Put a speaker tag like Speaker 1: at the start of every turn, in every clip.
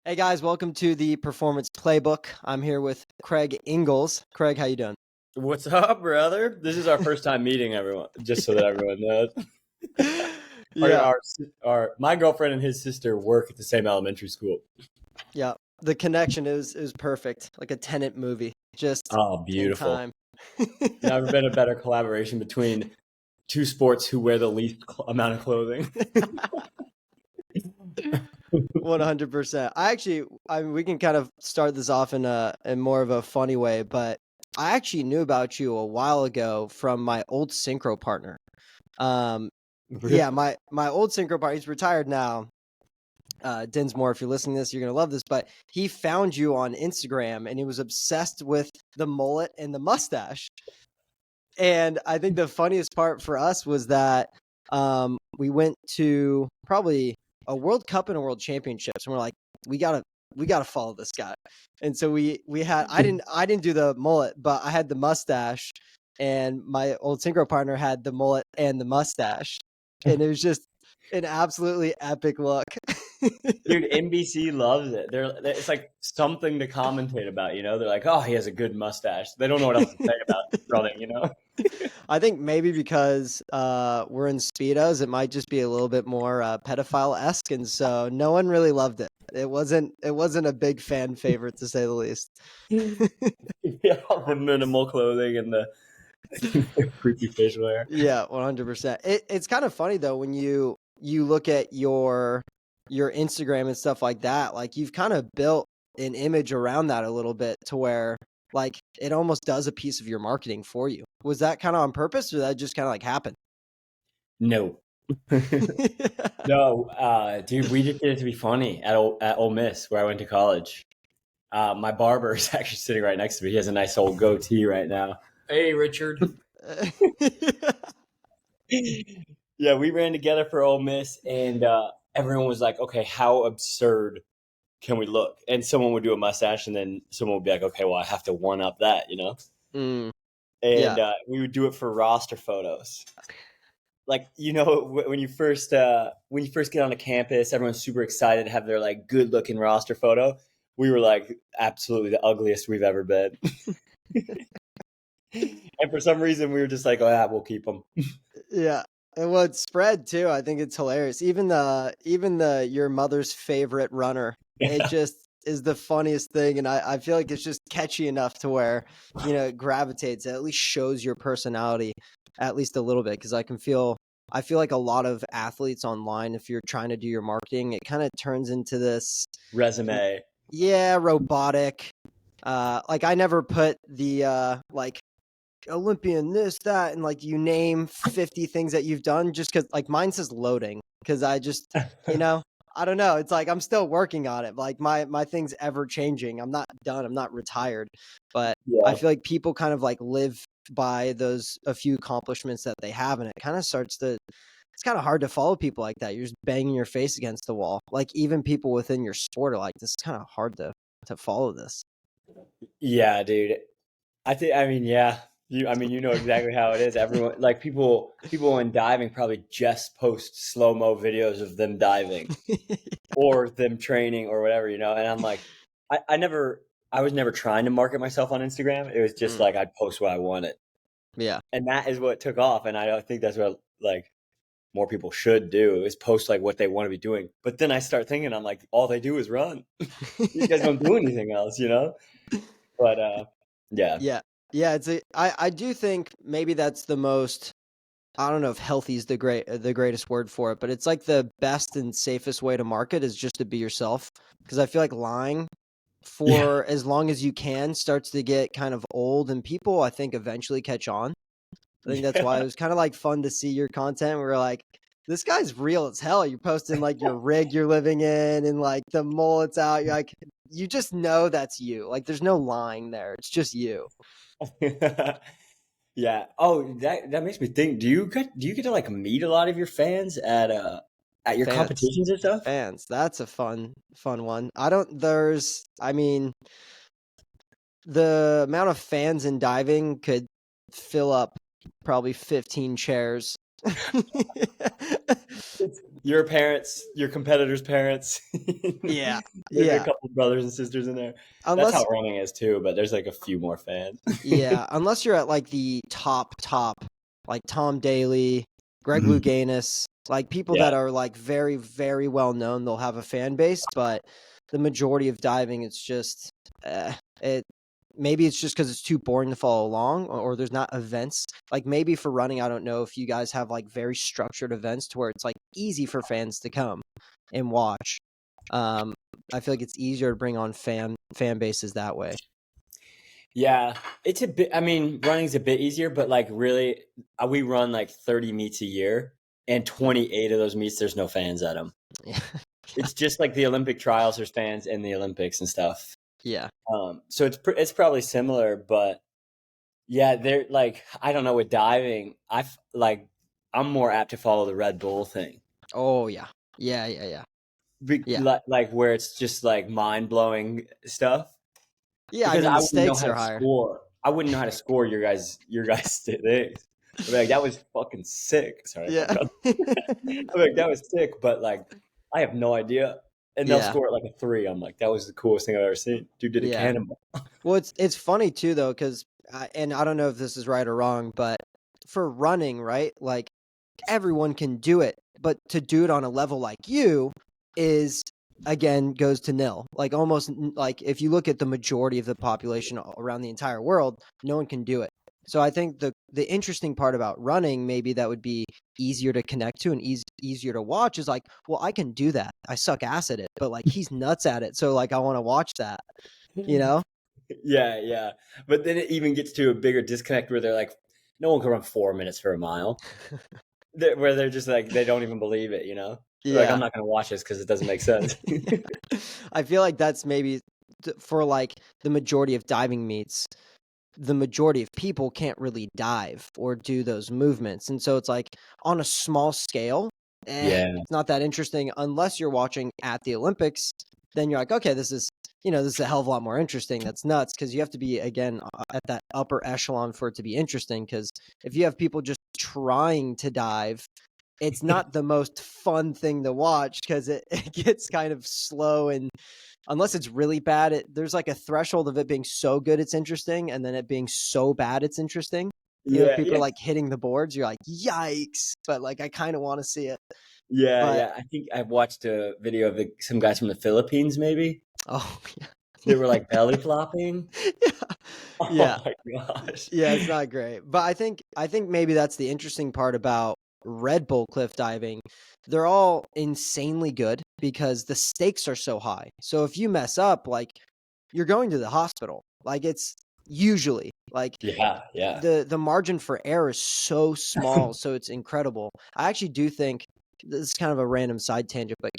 Speaker 1: Hey guys, welcome to the Performance Playbook. I'm here with Craig Engels. Craig, how you doing?
Speaker 2: What's up, brother? This is our first time meeting everyone, just so that everyone knows. Our,
Speaker 1: Yeah,
Speaker 2: our, my girlfriend and his sister work at the same elementary school.
Speaker 1: yeah. The connection is perfect, like a Tenet movie, just
Speaker 2: Oh,
Speaker 1: in
Speaker 2: beautiful.
Speaker 1: time.
Speaker 2: Never been a better collaboration between two sports who wear the least amount of clothing.
Speaker 1: 100%. We can kind of start this off in more of a funny way, but I actually knew about you a while ago from my old synchro partner. Um, yeah, my old synchro partner, he's retired now. Dinsmore, if you're listening to this, you're gonna love this. But he found you on Instagram, and he was obsessed with the mullet and the mustache. And I think the funniest part for us was that we went to probably a World Cup and a World Championships, and we're like, we gotta follow this guy. And so we had I didn't do the mullet, but I had the mustache, and my old synchro partner had the mullet and the mustache, and it was just an absolutely epic look.
Speaker 2: Dude, NBC loves it. It's like something to commentate about, you know? They're like, oh, he has a good mustache. They don't know what else to say about running, you know?
Speaker 1: I think maybe because we're in speedos, it might just be a little bit more pedophile-esque, and so no one really loved it. It wasn't a big fan favorite to say the least.
Speaker 2: Yeah, the minimal clothing and the creepy facial hair.
Speaker 1: Yeah, 100%. It's kind of funny though when you look at your Instagram and stuff like that. Like you've kind of built an image around that a little bit to where like it almost does a piece of your marketing for you. Was that kind of on purpose, or that just kind of like happened?
Speaker 2: No. No, dude, we just did it to be funny at Ole Miss, where I went to college. My barber is actually sitting right next to me. He has a nice old goatee right now. Hey, Richard. Yeah, we ran together for Ole Miss, and everyone was like, "Okay, how absurd can we look?" And someone would do a mustache, and then someone would be like, "Okay, well, I have to one up that," you know.
Speaker 1: Mm,
Speaker 2: And
Speaker 1: yeah.
Speaker 2: we would do it for roster photos. Like, you know, when you first get on a campus, everyone's super excited to have their like good looking roster photo. We were like absolutely the ugliest we've ever been. And for some reason we were just like, oh yeah, we'll keep them.
Speaker 1: Yeah. And what spread too, I think it's hilarious. Even the your mother's favorite runner, it
Speaker 2: Yeah.
Speaker 1: just is the funniest thing. And I feel like it's just catchy enough to where, it gravitates, it at least shows your personality at least a little bit. Cause I feel like a lot of athletes online, if you're trying to do your marketing, it kind of turns into this,
Speaker 2: Resume.
Speaker 1: yeah, robotic. Like I never put the like Olympian, this, that, and like you name 50 things that you've done just because like mine says loading because I just, you know, I don't know. It's like I'm still working on it. Like my thing's ever changing. I'm not done. I'm not retired. But I
Speaker 2: Yeah.
Speaker 1: feel like people kind of like live by those a few accomplishments that they have, and it kind of starts to it's kind of hard to follow people like that. You're just banging your face against the wall. Like even people within your sport are like, this is kind of hard to follow this.
Speaker 2: Yeah, dude. I mean, yeah. You know exactly how it is. Everyone, like people in diving probably just post slow-mo videos of them diving or them training or whatever, you know. And I'm like, I was never trying to market myself on Instagram. It was just
Speaker 1: Mm,
Speaker 2: like I'd post what I wanted,
Speaker 1: yeah.
Speaker 2: and that is what took off. And I don't think that's what like more people should do is post like what they want to be doing. But then I start thinking, I'm like, all they do is run. These guys don't do anything else, you know. But yeah,
Speaker 1: Yeah. Yeah, I do think maybe that's the most I don't know if healthy is the greatest word for it, but it's like the best and safest way to market is just to be yourself. Because I feel like lying
Speaker 2: yeah,
Speaker 1: for as long as you can starts to get kind of old, and people I think eventually catch on. I think that's why it
Speaker 2: yeah.
Speaker 1: was kind of like fun to see your content. We were like, this guy's real as hell. You're posting like your rig you're living in and like the mullets out. You're like, you just know that's you. Like there's no lying there. It's just you.
Speaker 2: Yeah. Oh, that makes me think. Do you get to like meet a lot of your fans at your
Speaker 1: Fans.
Speaker 2: competitions and stuff?
Speaker 1: Fans. That's a fun one. I don't there's I mean, the amount of fans in diving could fill up probably 15 chairs.
Speaker 2: your parents, your competitors' parents.
Speaker 1: Yeah,
Speaker 2: Maybe a
Speaker 1: yeah.
Speaker 2: couple brothers and sisters in there. That's how
Speaker 1: Unless
Speaker 2: running is too, but there's like a few more fans.
Speaker 1: yeah, unless you're at like the top, like Tom Daly, Greg
Speaker 2: Mhm.
Speaker 1: Louganis, like people
Speaker 2: Yeah.
Speaker 1: that are like very, very well known, they'll have a fan base, but the majority of diving, it's just it maybe it's just because it's too boring to follow along, or there's not events. Like maybe for running, I don't know if you guys have like very structured events to where it's like easy for fans to come and watch. Um, I feel like it's easier to bring on fan bases that way.
Speaker 2: Yeah, it's a bit. I mean, running's a bit easier, but like really, we run like 30 meets a year, and 28 of those meets there's no fans at them.
Speaker 1: Yeah.
Speaker 2: It's just like the Olympic trials. There's fans in the Olympics and stuff.
Speaker 1: Yeah.
Speaker 2: So it's probably similar, but yeah, they're like I don't know with diving. I'm more apt to follow the Red Bull thing,
Speaker 1: Oh yeah. Yeah.
Speaker 2: like where it's just like mind blowing stuff.
Speaker 1: Yeah, I
Speaker 2: Because
Speaker 1: mean
Speaker 2: I
Speaker 1: the
Speaker 2: wouldn't know
Speaker 1: stakes
Speaker 2: how
Speaker 1: are
Speaker 2: to
Speaker 1: higher.
Speaker 2: score. I wouldn't know how to score your guys' things. I'd be like, that was fucking sick. Sorry if I
Speaker 1: Yeah.
Speaker 2: got. I'd be like, that was sick, but like, I have no idea. And they'll
Speaker 1: Yeah.
Speaker 2: score it like a 3. I'm like, that was the coolest thing I've ever seen. Dude did a
Speaker 1: Yeah.
Speaker 2: cannonball.
Speaker 1: Well, it's funny too though, because and I don't know if this is right or wrong, but for running, right? Like everyone can do it, but to do it on a level like you is again goes to nil. Like almost like if you look at the majority of the population around the entire world, no one can do it. So I think the interesting part about running, maybe that would be easier to connect to and easier to watch is like, well, I can do that. I suck ass at it, but like he's nuts at it. So like I want to watch that, you know?
Speaker 2: Yeah, yeah. But then it even gets to a bigger disconnect where they're like, no one can run 4 minutes for a mile. Where they're just like, they don't even believe it, you know? They're like, I'm
Speaker 1: Yeah.
Speaker 2: not going to watch this because it doesn't make sense.
Speaker 1: I feel like that's maybe for like the majority of diving meets, the majority of people can't really dive or do those movements. And so it's like on a small scale,
Speaker 2: Yeah.
Speaker 1: it's not that interesting unless you're watching at the Olympics. Then you're like, okay, this is a hell of a lot more interesting. That's nuts because you have to be again at that upper echelon for it to be interesting. Because if you have people just trying to dive, it's not the most fun thing to watch because it gets kind of slow and unless it's really bad, there's like a threshold of it being so good it's interesting, and then it being so bad it's interesting. If
Speaker 2: Yeah,
Speaker 1: people are
Speaker 2: yeah.
Speaker 1: like hitting the boards, you're like, yikes! But like, I kind of want to see it.
Speaker 2: Yeah,
Speaker 1: But
Speaker 2: yeah. I think I watched a video of some guys from the Philippines, maybe.
Speaker 1: oh
Speaker 2: They
Speaker 1: yeah,
Speaker 2: were like belly flopping.
Speaker 1: yeah,
Speaker 2: Oh my gosh.
Speaker 1: yeah, it's not great. But I think maybe that's the interesting part about Red Bull cliff diving. They're all insanely good because the stakes are so high. So if you mess up, like you're going to the hospital. Like it's usually like
Speaker 2: Yeah, yeah.
Speaker 1: the margin for error is so small, so it's incredible. I actually do think this is kind of a random side tangent, but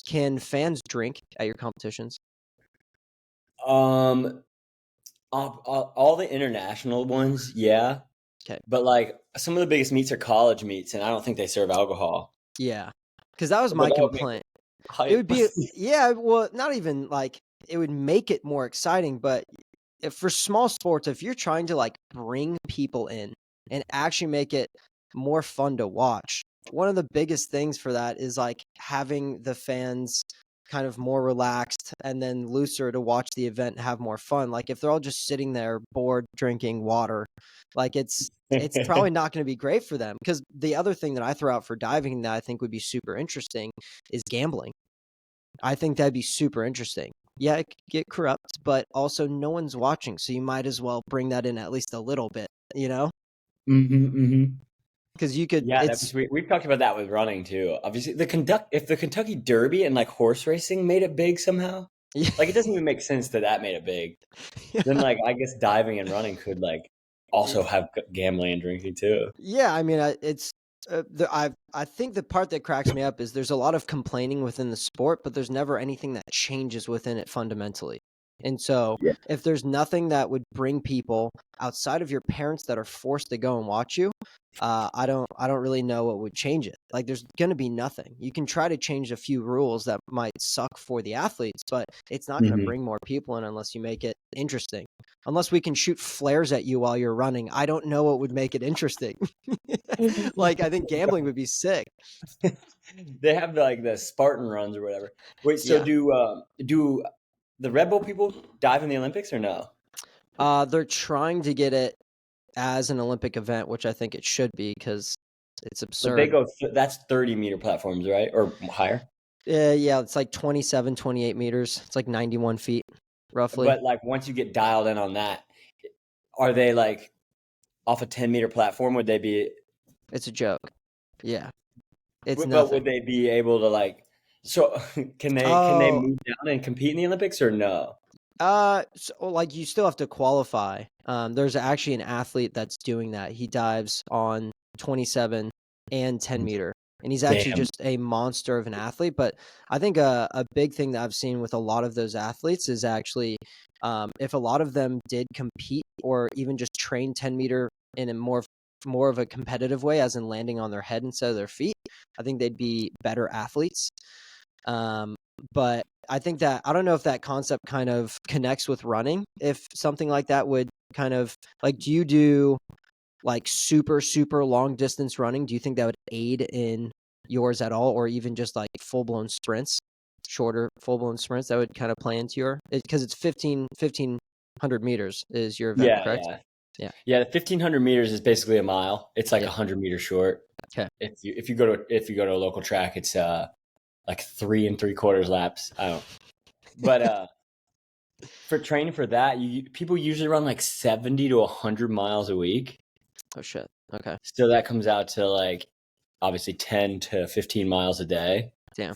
Speaker 1: can fans drink at your competitions?
Speaker 2: Um, all the international ones, yeah.
Speaker 1: Okay.
Speaker 2: But like some of the biggest meets are college meets, and I don't think they serve alcohol.
Speaker 1: Yeah. Because that was
Speaker 2: But
Speaker 1: my
Speaker 2: that would make it
Speaker 1: complaint. It would
Speaker 2: hype.
Speaker 1: be yeah, well, not even like it would make it more exciting, but if for small sports, if you're trying to like bring people in and actually make it more fun to watch, one of the biggest things for that is like having the fans kind of more relaxed and then looser to watch the event and have more fun. Like if they're all just sitting there bored drinking water, like it's probably not going to be great for them. Because the other thing that I throw out for diving that I think would be super interesting is gambling. I think that'd be super interesting. Yeah, it could get corrupt, but also no one's watching, so you might as well bring that in at least a little bit,
Speaker 2: Hmm.
Speaker 1: because you could.
Speaker 2: Yeah, that'd be
Speaker 1: It's
Speaker 2: sweet. We've talked about that with running too. Obviously, if the Kentucky Derby and like horse racing made it big somehow,
Speaker 1: yeah,
Speaker 2: like it doesn't even make sense that made it big. Then like I guess diving and running could like also have gambling and drinking too.
Speaker 1: yeah. I mean, it's I think the part that cracks me up is there's a lot of complaining within the sport, but there's never anything that changes within it fundamentally. And so
Speaker 2: Yeah.
Speaker 1: if there's nothing that would bring people outside of your parents that are forced to go and watch you, I don't really know what would change it. Like there's going to be nothing. You can try to change a few rules that might suck for the athletes, but it's not going to bring more people in unless you make it interesting. Unless we can shoot flares at you while you're running, I don't know what would make it interesting. Like I think gambling would be sick.
Speaker 2: They have like the Spartan runs or whatever. Wait, so
Speaker 1: Yeah.
Speaker 2: do the Red Bull people dive in the Olympics or no?
Speaker 1: They're trying to get it as an Olympic event, which I think it should be because it's
Speaker 2: But they
Speaker 1: absurd.
Speaker 2: that's 30-meter platforms, right? Or higher?
Speaker 1: Yeah, it's like 27, 28 meters. It's like 91 feet, roughly.
Speaker 2: But like once you get dialed in on that, are they like off a 10-meter platform? Would they be?
Speaker 1: It's a joke. Yeah, it's
Speaker 2: But
Speaker 1: nothing.
Speaker 2: would they be able to like? So can they
Speaker 1: Oh,
Speaker 2: move down and compete in the Olympics or no?
Speaker 1: so, like you still have to qualify. There's actually an athlete that's doing that. He dives on 27 and 10 meter, and he's actually
Speaker 2: Damn.
Speaker 1: just a monster of an athlete. But I think a big thing that I've seen with a lot of those athletes is actually if a lot of them did compete or even just train 10 meter in a more of a competitive way, as in landing on their head instead of their feet, I think they'd be better athletes. But I think that I don't know if that concept kind of connects with running. If something like that would kind of like, do you do like super, super long distance running? Do you think that would aid in yours at all, or even just like full blown sprints, shorter full blown sprints that would kind of play into your, because it's 1,500 meters is your event,
Speaker 2: Yeah,
Speaker 1: correct?
Speaker 2: yeah.
Speaker 1: Yeah.
Speaker 2: Yeah, the 1,500 meters is basically a mile. It's like
Speaker 1: Yeah.
Speaker 2: 100 meters short.
Speaker 1: Okay.
Speaker 2: If you go to a local track, it's like 3 3/4 laps. I don't. But for training for that, people usually run like 70 to 100 miles a week.
Speaker 1: Oh shit. Okay.
Speaker 2: So that comes out to like obviously 10 to 15 miles a day.
Speaker 1: Damn.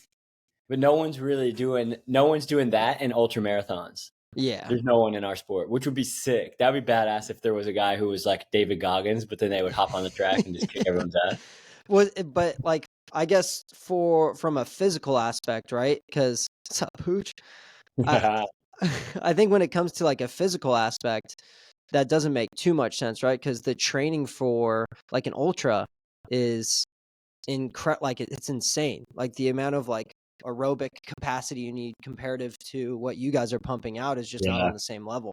Speaker 2: But no one's doing that in ultra marathons.
Speaker 1: Yeah.
Speaker 2: There's no one in our sport, which would be sick. That'd be badass if there was a guy who was like David Goggins, but then they would hop on the track and just kick everyone's ass.
Speaker 1: But like I guess from a physical aspect, right? Because what's up, Pooch? I I think when it comes to like a physical aspect, that doesn't make too much sense, right? Because the training for like an ultra is like it's insane. Like the amount of like aerobic capacity you need comparative to what you guys are pumping out is just not
Speaker 2: Yeah.
Speaker 1: on the same level.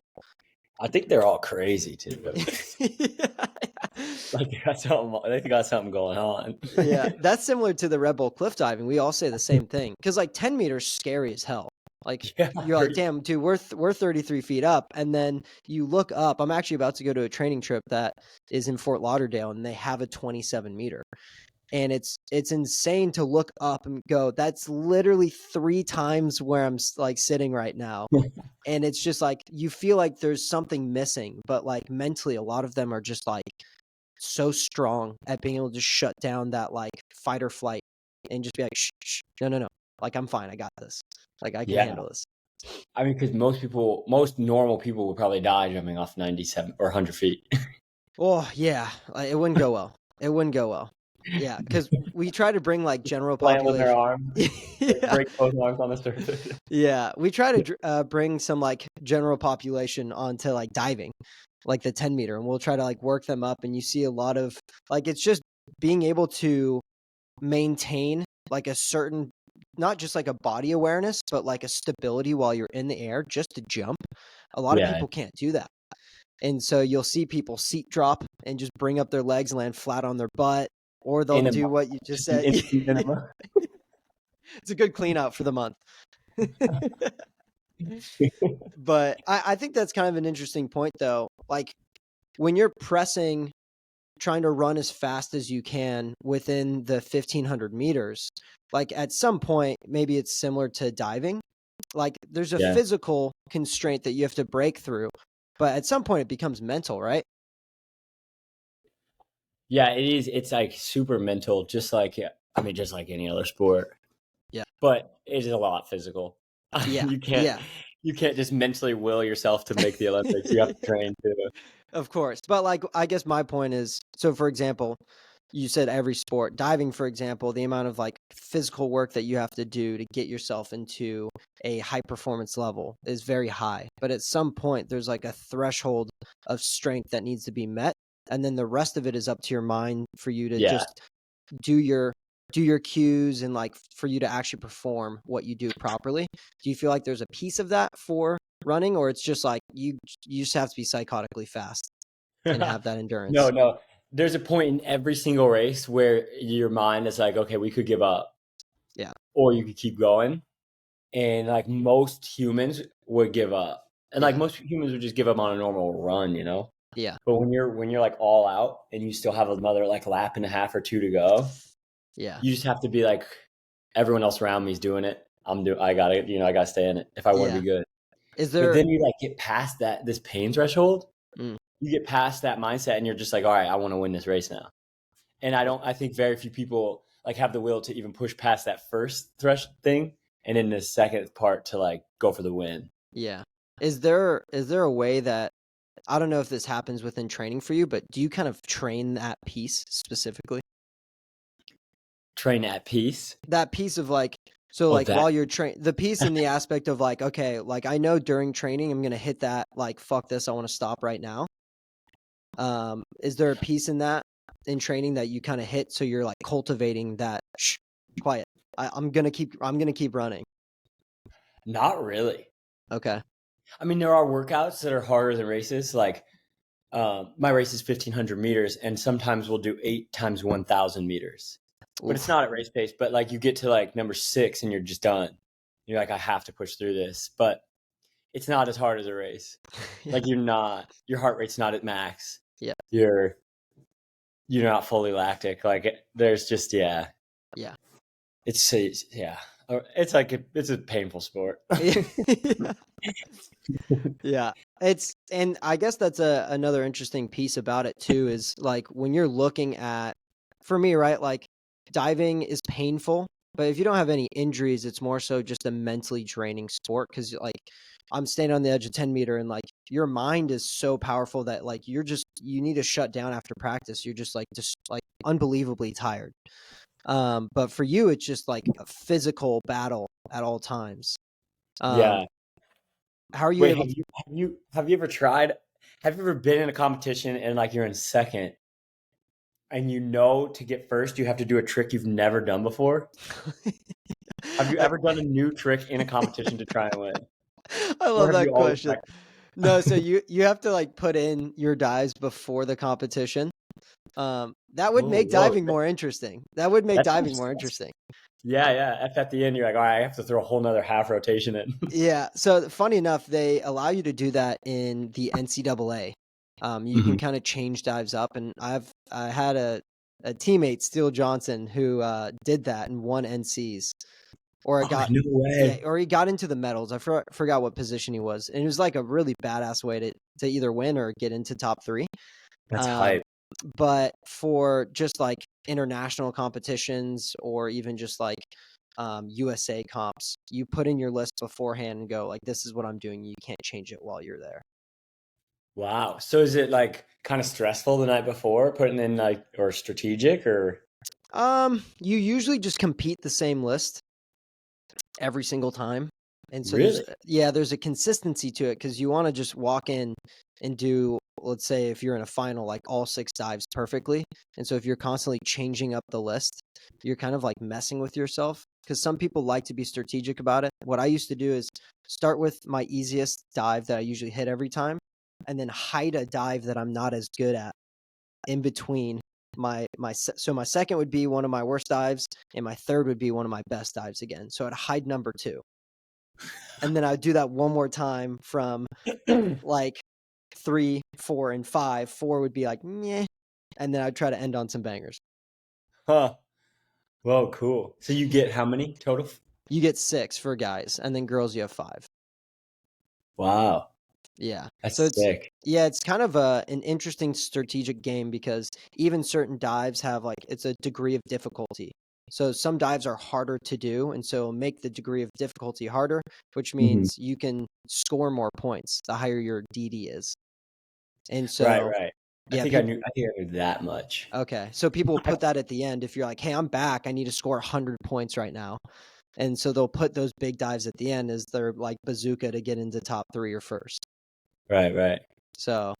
Speaker 2: I think they're all crazy too. Like they got something going on.
Speaker 1: Yeah, that's similar to the Red Bull cliff diving. We all say the same thing because like 10 meters scary as hell. Like
Speaker 2: Yeah,
Speaker 1: you're like, damn, dude, we're 33 feet up, and then you look up. I'm actually about to go to a training trip that is in Fort Lauderdale, and they have a 27 meter, and it's insane to look up and go, that's literally 3 times where I'm like sitting right now. And it's just like you feel like there's something missing, but like mentally, a lot of them are just like so strong at being able to shut down that like fight or flight and just be like, shh, no, like I'm fine, I got this, like I can
Speaker 2: Yeah.
Speaker 1: handle this.
Speaker 2: I mean, because most normal people would probably die jumping off 97 or 100 feet.
Speaker 1: Oh yeah, it wouldn't go well. It wouldn't go well. Yeah, because we try to bring like general
Speaker 2: Flailing their
Speaker 1: population.
Speaker 2: arms,
Speaker 1: Yeah.
Speaker 2: break both arms on the surface.
Speaker 1: Yeah, we try to bring some like general population onto like diving, like the 10 meter, and we'll try to like work them up. And you see a lot of like it's just being able to maintain like a certain, not just like a body awareness, but like a stability while you're in the air just to jump. A lot of
Speaker 2: Yeah.
Speaker 1: people can't do that. And so you'll see people seat drop and just bring up their legs and land flat on their butt, or they'll do what you just said. It's a good clean out for the month. But I think that's kind of an interesting point though. Like when you're pressing, trying to run as fast as you can within the 1,500 meters, like at some point, maybe it's similar to diving. Like there's a physical constraint that you have to break through, but at some point it becomes mental, right?
Speaker 2: Yeah, it is. It's like super mental, just like any other sport.
Speaker 1: Yeah.
Speaker 2: But it is a lot physical.
Speaker 1: Yeah.
Speaker 2: You can't just mentally will yourself to make the Olympics. You have to train too.
Speaker 1: Of course. But like I guess my point is, so for example, you said every sport, diving, for example, the amount of like physical work that you have to do to get yourself into a high performance level is very high. But at some point, there's like a threshold of strength that needs to be met. And then the rest of it is up to your mind for you to
Speaker 2: Yeah.
Speaker 1: just do your cues and like for you to actually perform what you do properly. Do you feel like there's a piece of that for running, or it's just like you just have to be psychotically fast and have that endurance?
Speaker 2: No. There's a point in every single race where your mind is like, okay, we could give up.
Speaker 1: Yeah.
Speaker 2: Or you could keep going. And like most humans would give up. And like
Speaker 1: Yeah.
Speaker 2: most humans would just give up on a normal run, you know?
Speaker 1: Yeah.
Speaker 2: But when you're like all out and you still have another like lap and a half or two to go,
Speaker 1: Yeah.
Speaker 2: you just have to be like, everyone else around me is doing it. I gotta stay in it if I want to
Speaker 1: Yeah.
Speaker 2: be good.
Speaker 1: Is
Speaker 2: But
Speaker 1: there
Speaker 2: then you like get past this pain threshold.
Speaker 1: mm,
Speaker 2: You get past that mindset and you're just like, all right, I want to win this race now. And I think very few people like have the will to even push past that first thresh thing and in the second part to like go for the win.
Speaker 1: yeah. Is there a way that, I don't know if this happens within training for you, but do you kind of train that piece specifically?
Speaker 2: Train at peace.
Speaker 1: That piece of like, so
Speaker 2: Oh,
Speaker 1: like
Speaker 2: that
Speaker 1: while you're the piece in the aspect of like, okay, like I know during training I'm gonna hit that like fuck this, I want to stop right now. Is there a piece in that in training that you kind of hit so you're like cultivating that quiet? I'm gonna keep running.
Speaker 2: not really.
Speaker 1: Okay.
Speaker 2: I mean, there are workouts that are harder than races. Like my race is 1,500 meters, and sometimes we'll do 8 times 1,000 meters. But it's
Speaker 1: Oof.
Speaker 2: not at race pace. But like you get to like number 6 and you're just done. You're like, I have to push through this. But it's not as hard as a race.
Speaker 1: Yeah.
Speaker 2: Like your heart rate's not at max.
Speaker 1: Yeah.
Speaker 2: You're not fully lactic. Like there's just
Speaker 1: Yeah.
Speaker 2: it's a painful sport.
Speaker 1: Yeah. And I guess that's another interesting piece about it too, is like when you're looking at, for me, right, like diving is painful, but if you don't have any injuries, it's more so just a mentally draining sport. Cause like I'm standing on the edge of 10 meter and like your mind is so powerful that like you need to shut down after practice. You're just like unbelievably tired. But for you, it's just like a physical battle at all times. Um,
Speaker 2: Yeah.
Speaker 1: how are you
Speaker 2: Wait,
Speaker 1: able
Speaker 2: have you ever tried? Have you ever been in a competition and like you're in second, and to get first you have to do a trick you've never done before? Have you
Speaker 1: I,
Speaker 2: ever done a new trick in a competition to try and win,
Speaker 1: I
Speaker 2: or
Speaker 1: love
Speaker 2: have you
Speaker 1: that
Speaker 2: always
Speaker 1: question. No, so you have to like put in your dives before the competition. That would
Speaker 2: Oh,
Speaker 1: make
Speaker 2: whoa,
Speaker 1: diving more interesting. That would make
Speaker 2: that's
Speaker 1: diving more interesting.
Speaker 2: yeah. If at the end you're like, all right, I have to throw a whole nother half rotation in.
Speaker 1: Yeah. So funny enough, they allow you to do that in the NCAA. You can
Speaker 2: Mhm.
Speaker 1: kind of change dives up, and I had a teammate, Steele Johnson, who did that and won NCs, or
Speaker 2: Oh no way!
Speaker 1: or he got into the medals. I forgot what position he was, and it was like a really badass way to either win or get into top 3.
Speaker 2: That's
Speaker 1: Um,
Speaker 2: hype.
Speaker 1: but for just like international competitions or even just like USA comps, you put in your list beforehand and go like, this is what I'm doing. You can't change it while you're there.
Speaker 2: Wow. So is it like kind of stressful the night before putting in like or strategic or
Speaker 1: You usually just compete the same list every single time. And so
Speaker 2: really?
Speaker 1: there's a consistency to it because you want to just walk in and do, let's say if you're in a final, like all 6 dives perfectly. And so if you're constantly changing up the list, you're kind of like messing with yourself, because some people like to be strategic about it. What I used to do is start with my easiest dive that I usually hit every time, and then hide a dive that I'm not as good at in between so my second would be one of my worst dives, and my third would be one of my best dives again. So I'd hide number 2. And then I'd do that one more time from like 3, 4, and 5. 4 would be like, meh. And then I'd try to end on some bangers.
Speaker 2: Huh. Whoa, cool. So you get how many total?
Speaker 1: You get 6 for guys, and then girls you have 5.
Speaker 2: Wow.
Speaker 1: Yeah. So
Speaker 2: That's sick.
Speaker 1: it's kind of an interesting strategic game, because even certain dives have like, it's a degree of difficulty. So some dives are harder to do, and so make the degree of difficulty harder, which
Speaker 2: Mhm.
Speaker 1: means you can score more points the higher your DD is. And
Speaker 2: Right,
Speaker 1: so
Speaker 2: right.
Speaker 1: Yeah,
Speaker 2: I think I knew that much.
Speaker 1: okay. So people will put that at the end if you're like, "Hey, I'm back. I need to score 100 points right now." And so they'll put those big dives at the end as their like bazooka to get into top 3 or first.
Speaker 2: Right, right.
Speaker 1: So,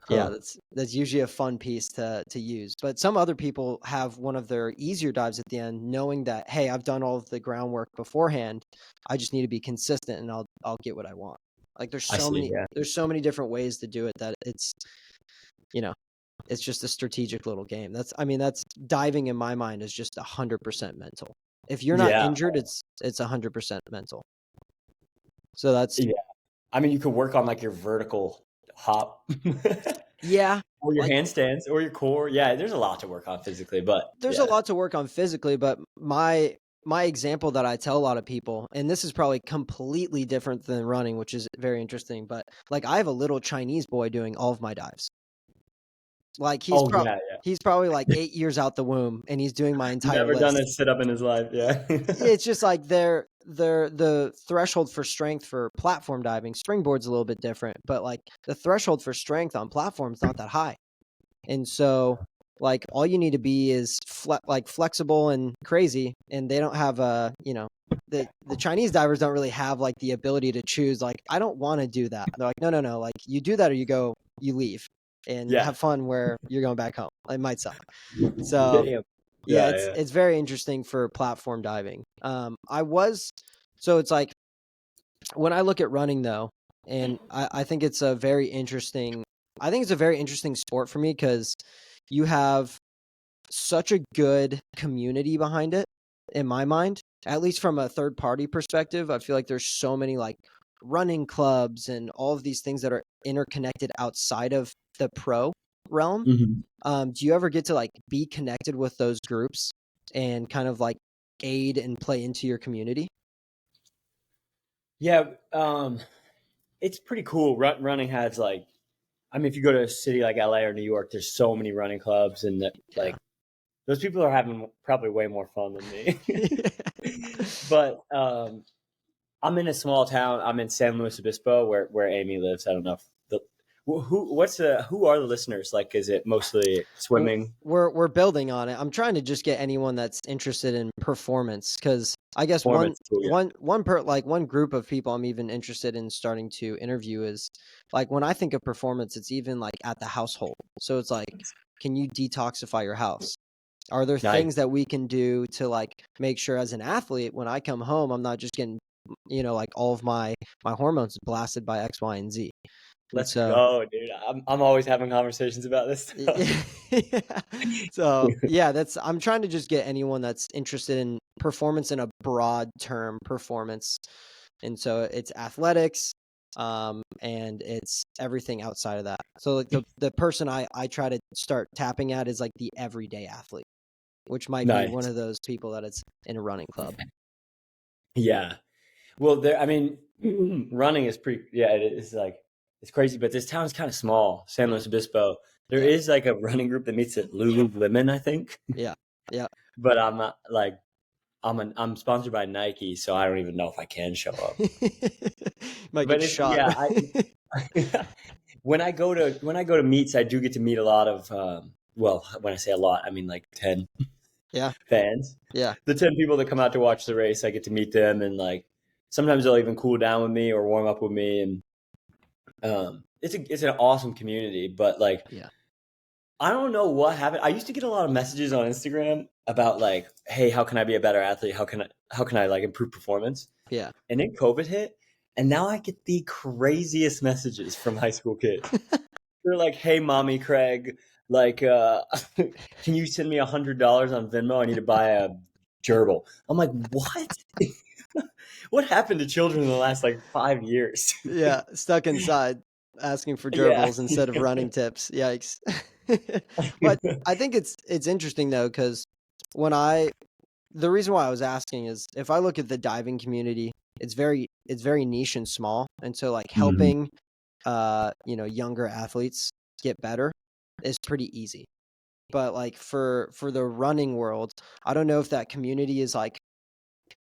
Speaker 1: yeah,
Speaker 2: Huh.
Speaker 1: that's usually a fun piece to use. But some other people have one of their easier dives at the end, knowing that, hey, I've done all of the groundwork beforehand. I just need to be consistent, and I'll get what I want. Like
Speaker 2: I see, yeah.
Speaker 1: there's so many different ways to do it that it's you know it's just a strategic little game. That's diving in my mind is just 100% mental. If you're not
Speaker 2: Yeah,
Speaker 1: injured, it's 100% mental. So that's
Speaker 2: yeah. I mean, you could work on like your vertical hop
Speaker 1: yeah,
Speaker 2: or your
Speaker 1: like
Speaker 2: handstands or your core. Yeah, there's a lot to work on physically, but
Speaker 1: there's a
Speaker 2: yeah.
Speaker 1: lot to work on physically, but my example that I tell a lot of people, and this is probably completely different than running, which is very interesting, but like I have a little Chinese boy doing all of my dives. Like
Speaker 2: Oh, yeah, yeah.
Speaker 1: he's probably like 8 years out the womb, and he's doing my entire
Speaker 2: Never done
Speaker 1: list.
Speaker 2: a sit up in his life. Yeah.
Speaker 1: It's just like the threshold for strength for platform diving, springboard's a little bit different, but like the threshold for strength on platform's not that high. And so like all you need to be is flexible and crazy, and they don't have the Chinese divers don't really have like the ability to choose like I don't want to do that. They're like no, like you do that or you leave and
Speaker 2: Yeah.
Speaker 1: have fun where you're going back home. It might suck. So
Speaker 2: Damn.
Speaker 1: yeah,
Speaker 2: Yeah, yeah.
Speaker 1: it's very interesting for platform diving. So it's like when I look at running though, and I think it's a very interesting sport for me because you have such a good community behind it in my mind, at least from a third party perspective. I feel like there's so many like running clubs and all of these things that are interconnected outside of the pro realm.
Speaker 2: Mhm.
Speaker 1: Do you ever get to like be connected with those groups and kind of like aid and play into your community?
Speaker 2: Yeah, it's pretty cool. Running has like, I mean, if you go to a city like LA or New York, there's so many running clubs, and that
Speaker 1: Yeah.
Speaker 2: like those people are having probably way more fun than me. But I'm in a small town. I'm in San Luis Obispo, where Amy lives. I don't know if the who are the listeners? Like, is it mostly swimming?
Speaker 1: We're building on it. I'm trying to just get anyone that's interested in performance because I guess
Speaker 2: Performance? Cool, yeah.
Speaker 1: one group of people I'm even interested in starting to interview is like when I think of performance, it's even like at the household. So it's like, can you detoxify your house? Are there
Speaker 2: Nice.
Speaker 1: things that we can do to like make sure as an athlete when I come home I'm not just getting like all of my hormones blasted by X, Y, and Z. And
Speaker 2: Let's
Speaker 1: so
Speaker 2: go, dude. I'm always having conversations about this stuff.
Speaker 1: yeah. So yeah, I'm trying to just get anyone that's interested in performance in a broad term performance. And so it's athletics, and it's everything outside of that. So like the person I try to start tapping at is like the everyday athlete, which might be one
Speaker 2: Nice.
Speaker 1: of those people that it's in a running club.
Speaker 2: Yeah. Well, there. I mean, running is pretty. Yeah, it's like it's crazy. But this town's kind of small, San Luis Obispo. There
Speaker 1: Yeah.
Speaker 2: is like a running group that meets at Lululemon, I think.
Speaker 1: Yeah. Yeah.
Speaker 2: But I'm not like I'm sponsored by Nike, so I don't even know if I can show up.
Speaker 1: Might
Speaker 2: But
Speaker 1: get
Speaker 2: it's
Speaker 1: shot.
Speaker 2: yeah. When I go to meets, I do get to meet a lot of. Well, when I say a lot, I mean like 10
Speaker 1: Yeah.
Speaker 2: fans.
Speaker 1: Yeah.
Speaker 2: The 10 people that come out to watch the race, I get to meet them, and like sometimes they'll even cool down with me or warm up with me, and it's an awesome community. But like
Speaker 1: Yeah.
Speaker 2: I don't know what happened. I used to get a lot of messages on Instagram about like, hey, how can I be a better athlete? How can I like improve performance?
Speaker 1: Yeah.
Speaker 2: And then COVID hit, and now I get the craziest messages from high school kids. They're like, "Hey, mommy, Craig, like, can you send me $100 on Venmo? I need to buy a gerbil." I'm like, "What? What happened to children in the last like 5 years?"
Speaker 1: Yeah, stuck inside asking for
Speaker 2: Yeah.
Speaker 1: gerbils instead of running tips. Yikes. But I think it's interesting though, because when the reason why I was asking is if I look at the diving community, it's very niche and small. And so like
Speaker 2: Mhm.
Speaker 1: helping younger athletes get better is pretty easy. But like for the running world, I don't know if that community is like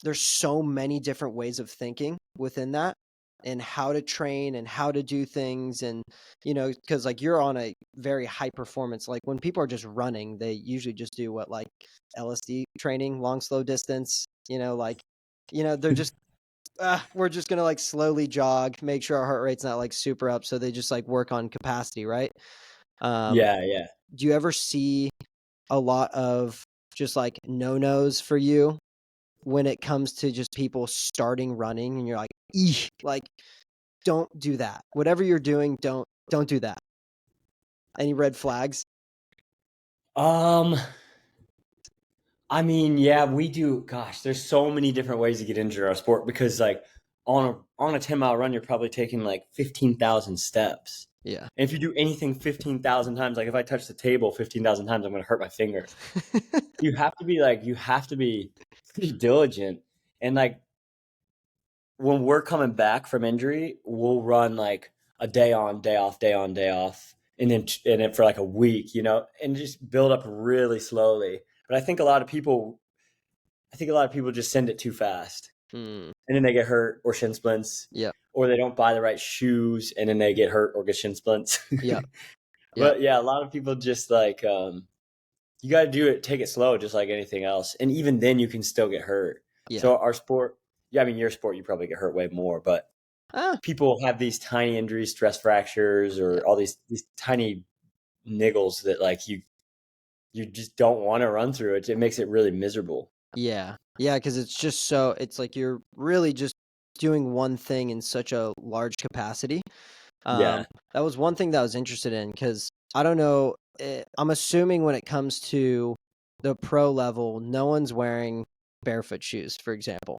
Speaker 1: there's so many different ways of thinking within that and how to train and how to do things. And, because like you're on a very high performance, like when people are just running, they usually just do what, like LSD training, long, slow distance, they're just, we're just going to like slowly jog, make sure our heart rate's not like super up. So they just like work on capacity, right?
Speaker 2: Yeah, yeah.
Speaker 1: Do you ever see a lot of just like no-nos for you when it comes to just people starting running and you're like, eeh, like, don't do that. Whatever you're doing, don't do that. Any red flags?
Speaker 2: Um, I mean, yeah, we do. Gosh, there's so many different ways to get injured in our sport because, like, on a 10-mile run, you're probably taking like 15,000 steps.
Speaker 1: Yeah.
Speaker 2: And if you do anything 15,000 times, like if I touch the table 15,000 times, I'm going to hurt my finger. You have to be pretty diligent. And like when we're coming back from injury, we'll run like a day on, day off, day on, day off, and then for like a week, and just build up really slowly. But I think a lot of people just send it too fast,
Speaker 1: Hmm.
Speaker 2: and then they get hurt or shin splints,
Speaker 1: Yeah.
Speaker 2: or they don't buy the right shoes, and then they get hurt or get shin splints.
Speaker 1: Yeah. Yeah.
Speaker 2: But yeah, a lot of people just like you got to do it, take it slow, just like anything else, and even then you can still get hurt.
Speaker 1: Yeah.
Speaker 2: So our sport, yeah, I mean your sport, you probably get hurt way more, but people have these tiny injuries, stress fractures, or all these tiny niggles that like you just don't want to run through it. It makes it really miserable.
Speaker 1: Yeah. Yeah. Because it's like you're really just doing one thing in such a large capacity.
Speaker 2: Yeah.
Speaker 1: That was one thing that I was interested in because I don't know. I'm assuming when it comes to the pro level, no one's wearing barefoot shoes, for example.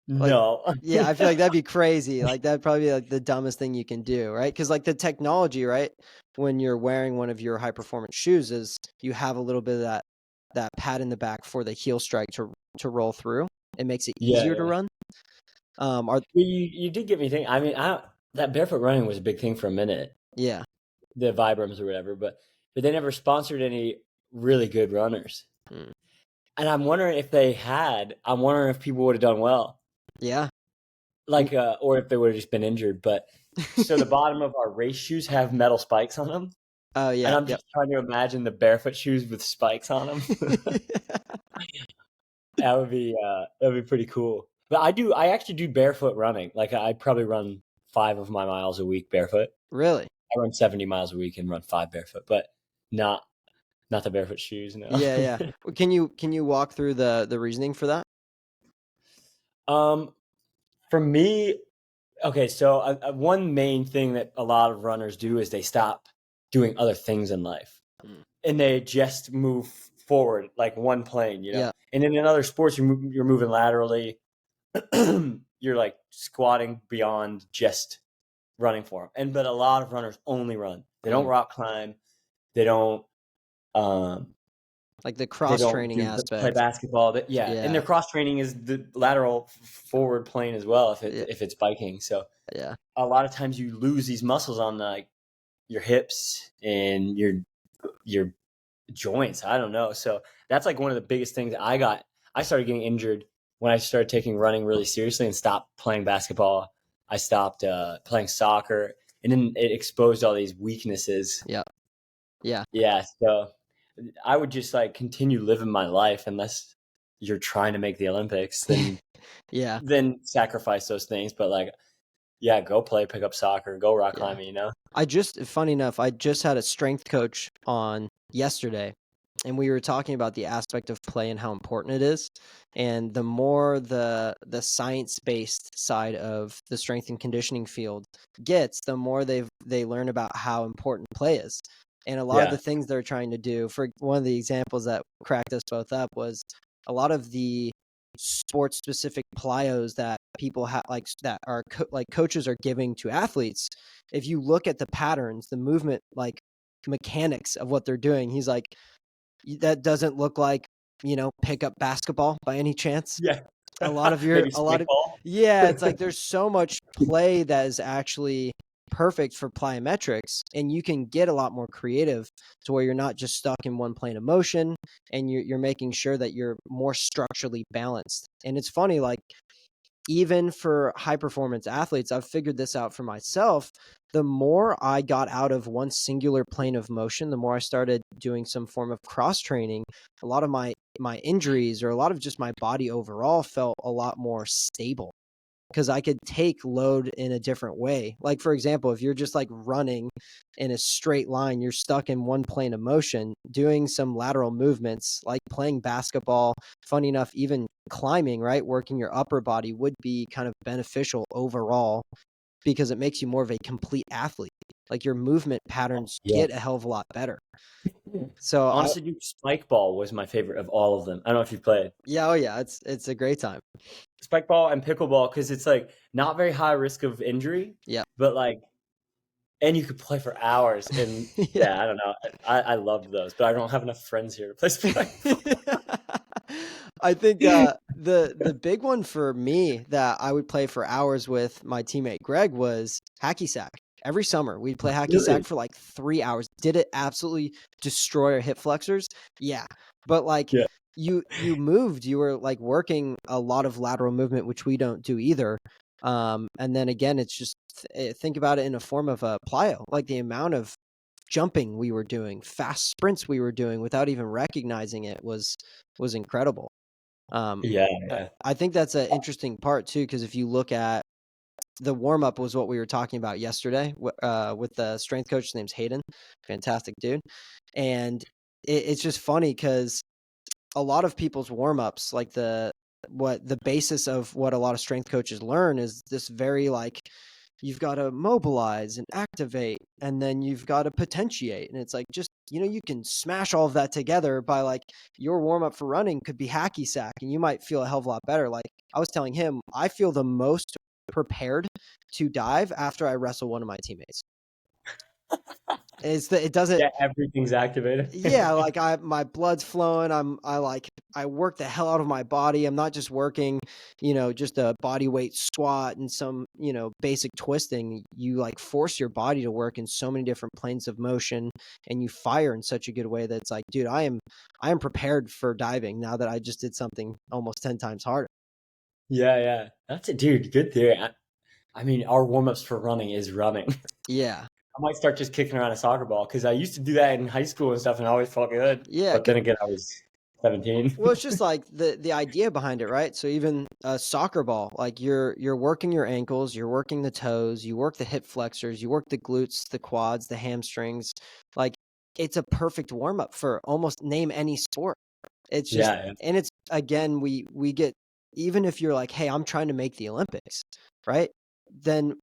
Speaker 1: Like,
Speaker 2: No.
Speaker 1: yeah, I feel like that'd be crazy. Like that'd probably be like the dumbest thing you can do, right? Because like the technology, right, when you're wearing one of your high performance shoes, is you have a little bit of that pad in the back for the heel strike to roll through. It makes it
Speaker 2: Yeah,
Speaker 1: easier to
Speaker 2: yeah.
Speaker 1: run. Are
Speaker 2: Well, you did get me thinking. I mean, that barefoot running was a big thing for a minute,
Speaker 1: yeah.
Speaker 2: the Vibrams or whatever, but they never sponsored any really good runners.
Speaker 1: Hmm.
Speaker 2: And I'm wondering if they had. I'm wondering if people would have done well,
Speaker 1: Yeah.
Speaker 2: like, or if they would have just been injured. But so the bottom of our race shoes have metal spikes on them,
Speaker 1: Oh
Speaker 2: and
Speaker 1: yeah.
Speaker 2: I'm
Speaker 1: Yep.
Speaker 2: just trying to imagine the barefoot shoes with spikes on them. That would be pretty cool. But I actually do barefoot running. Like I probably run 5 of my miles a week barefoot.
Speaker 1: Really?
Speaker 2: I run 70 miles a week and run 5 barefoot, but not the barefoot shoes. No.
Speaker 1: Yeah, yeah. Well, can you walk through the reasoning for that?
Speaker 2: um, for me, okay. So one main thing that a lot of runners do is they stop doing other things in life,
Speaker 1: Mm.
Speaker 2: and they just move forward like one plane.
Speaker 1: Yeah.
Speaker 2: And then in other sports, you're moving laterally. You're like squatting beyond just running for them. But a lot of runners only run. They don't rock climb. They don't um
Speaker 1: Like the
Speaker 2: they
Speaker 1: cross
Speaker 2: don't
Speaker 1: training
Speaker 2: do play
Speaker 1: aspect.
Speaker 2: basketball. Yeah, and
Speaker 1: Yeah.
Speaker 2: their cross training is the lateral forward plane as well
Speaker 1: Yeah.
Speaker 2: if it's biking. So
Speaker 1: Yeah.
Speaker 2: a lot of times you lose these muscles on like your hips and your joints. I don't know. So that's like one of the biggest things I started getting injured when I started taking running really seriously and stopped playing basketball. I stopped playing soccer, and then it exposed all these weaknesses.
Speaker 1: Yeah. Yeah.
Speaker 2: Yeah, so I would just like continue living my life unless you're trying to make the Olympics, then
Speaker 1: Yeah.
Speaker 2: sacrifice those things. But like, yeah, go play pickup soccer, go rock
Speaker 1: Yeah.
Speaker 2: climbing.
Speaker 1: Funny enough, I just had a strength coach on yesterday, and we were talking about the aspect of play and how important it is. And the more the science-based side of the strength and conditioning field gets, the more they learn about how important play is. And a lot of
Speaker 2: Yeah,
Speaker 1: the things they're trying to do, for one of the examples that cracked us both up was a lot of the sports specific plyos that people have, like that are like coaches are giving to athletes. If you look at the patterns, the movement, like mechanics of what they're doing, he's like, that doesn't look like, pickup basketball by any chance.
Speaker 2: yeah. Maybe
Speaker 1: A lot of,
Speaker 2: stickball.
Speaker 1: yeah, it's like there's so much play that is actually perfect for plyometrics, and you can get a lot more creative to where you're not just stuck in one plane of motion, and you're making sure that you're more structurally balanced. And it's funny, like even for high performance athletes, I've figured this out for myself. The more I got out of one singular plane of motion, the more I started doing some form of cross training, a lot of my injuries, or a lot of just my body overall, felt a lot more stable, because I could take load in a different way. Like, for example, if you're just like running in a straight line, you're stuck in one plane of motion. Doing some lateral movements, like playing basketball, funny enough, even climbing, right? Working your upper body would be kind of beneficial overall, because it makes you more of a complete athlete. Like, your movement patterns
Speaker 2: Yeah.
Speaker 1: get a hell of a lot better. So
Speaker 2: Honestly, dude, spike ball was my favorite of all of them. I don't know if you've played
Speaker 1: oh yeah, it's a great time.
Speaker 2: spike ball and pickleball, because it's like not very high risk of injury.
Speaker 1: Yeah.
Speaker 2: But like, and you could play for hours. And yeah, I don't know. I loved those, but I don't have enough friends here to play spike ball.
Speaker 1: I think the big one for me that I would play for hours with my teammate Greg was hacky sack. Every summer we'd play hacky sack
Speaker 2: Really?
Speaker 1: for like 3 hours. Did it absolutely destroy our hip flexors? Yeah. But like,
Speaker 2: Yeah.
Speaker 1: you moved, you were like working a lot of lateral movement, which we don't do either. And then again, it's just think about it in a form of a plyo, like the amount of jumping we were doing, fast sprints we were doing without even recognizing it was incredible.
Speaker 2: Yeah.
Speaker 1: I think that's an interesting part too, because if you look at the warm up, was what we were talking about yesterday with the strength coach. His name's Hayden, fantastic dude, and it's just funny because a lot of people's warm ups, like the basis of what a lot of strength coaches learn is this very like, you've got to mobilize and activate, and then you've got to potentiate. And it's like, just, you can smash all of that together by like, your warm up for running could be hacky sack, and you might feel a hell of a lot better. Like, I was telling him, I feel the most prepared to dive after I wrestle one of my teammates. It doesn't.
Speaker 2: Yeah, everything's activated.
Speaker 1: Yeah, like my blood's flowing. I work the hell out of my body. I'm not just working, just a body weight squat and some, basic twisting. You like force your body to work in so many different planes of motion, and you fire in such a good way that it's like, dude, I am prepared for diving now that I just did something almost 10 times harder.
Speaker 2: Yeah. That's it, dude. Good theory. I mean, our warm ups for running is running.
Speaker 1: Yeah.
Speaker 2: I might start just kicking around a soccer ball, because I used to do that in high school and stuff, and I always felt good.
Speaker 1: Yeah.
Speaker 2: But then again, I was 17.
Speaker 1: Well, it's just like the idea behind it, right? So even a soccer ball, like you're working your ankles, you're working the toes, you work the hip flexors, you work the glutes, the quads, the hamstrings. Like, it's a perfect warm up for almost name any sport. It's just,
Speaker 2: Yeah.
Speaker 1: and it's, again, we get, even if you're like, hey, I'm trying to make the Olympics, right? Then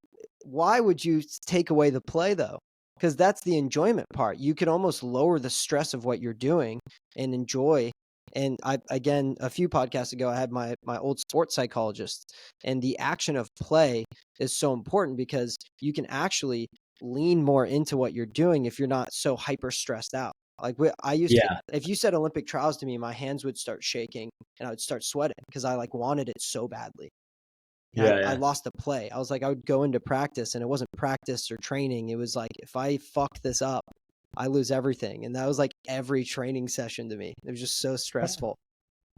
Speaker 1: why would you take away the play though? Because that's the enjoyment part. You could almost lower the stress of what you're doing and enjoy. And again, a few podcasts ago, I had my old sports psychologist, and the action of play is so important because you can actually lean more into what you're doing if you're not so hyper stressed out. Like, I used to, if you said Olympic trials to me, my hands would start shaking and I would start sweating because I like wanted it so badly. I lost the play. I was like, I would go into practice and it wasn't practice or training. It was like, if I fuck this up, I lose everything. And that was like every training session to me. It was just so stressful.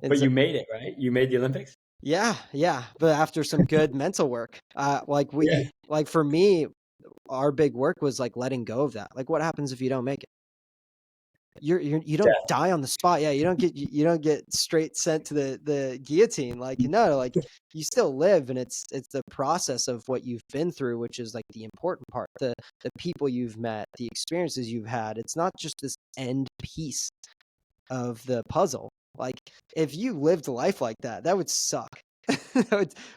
Speaker 1: And
Speaker 2: But
Speaker 1: so,
Speaker 2: you made it, right? You made the Olympics?
Speaker 1: yeah. But after some good mental work, like for me, our big work was like letting go of that. Like, what happens if you don't make it? You don't die on the spot. Yeah, you don't get straight sent to the guillotine. Like, no, like you still live, and it's the process of what you've been through, which is like the important part. The people you've met, the experiences you've had. It's not just this end piece of the puzzle. Like, if you lived life like that, that would suck.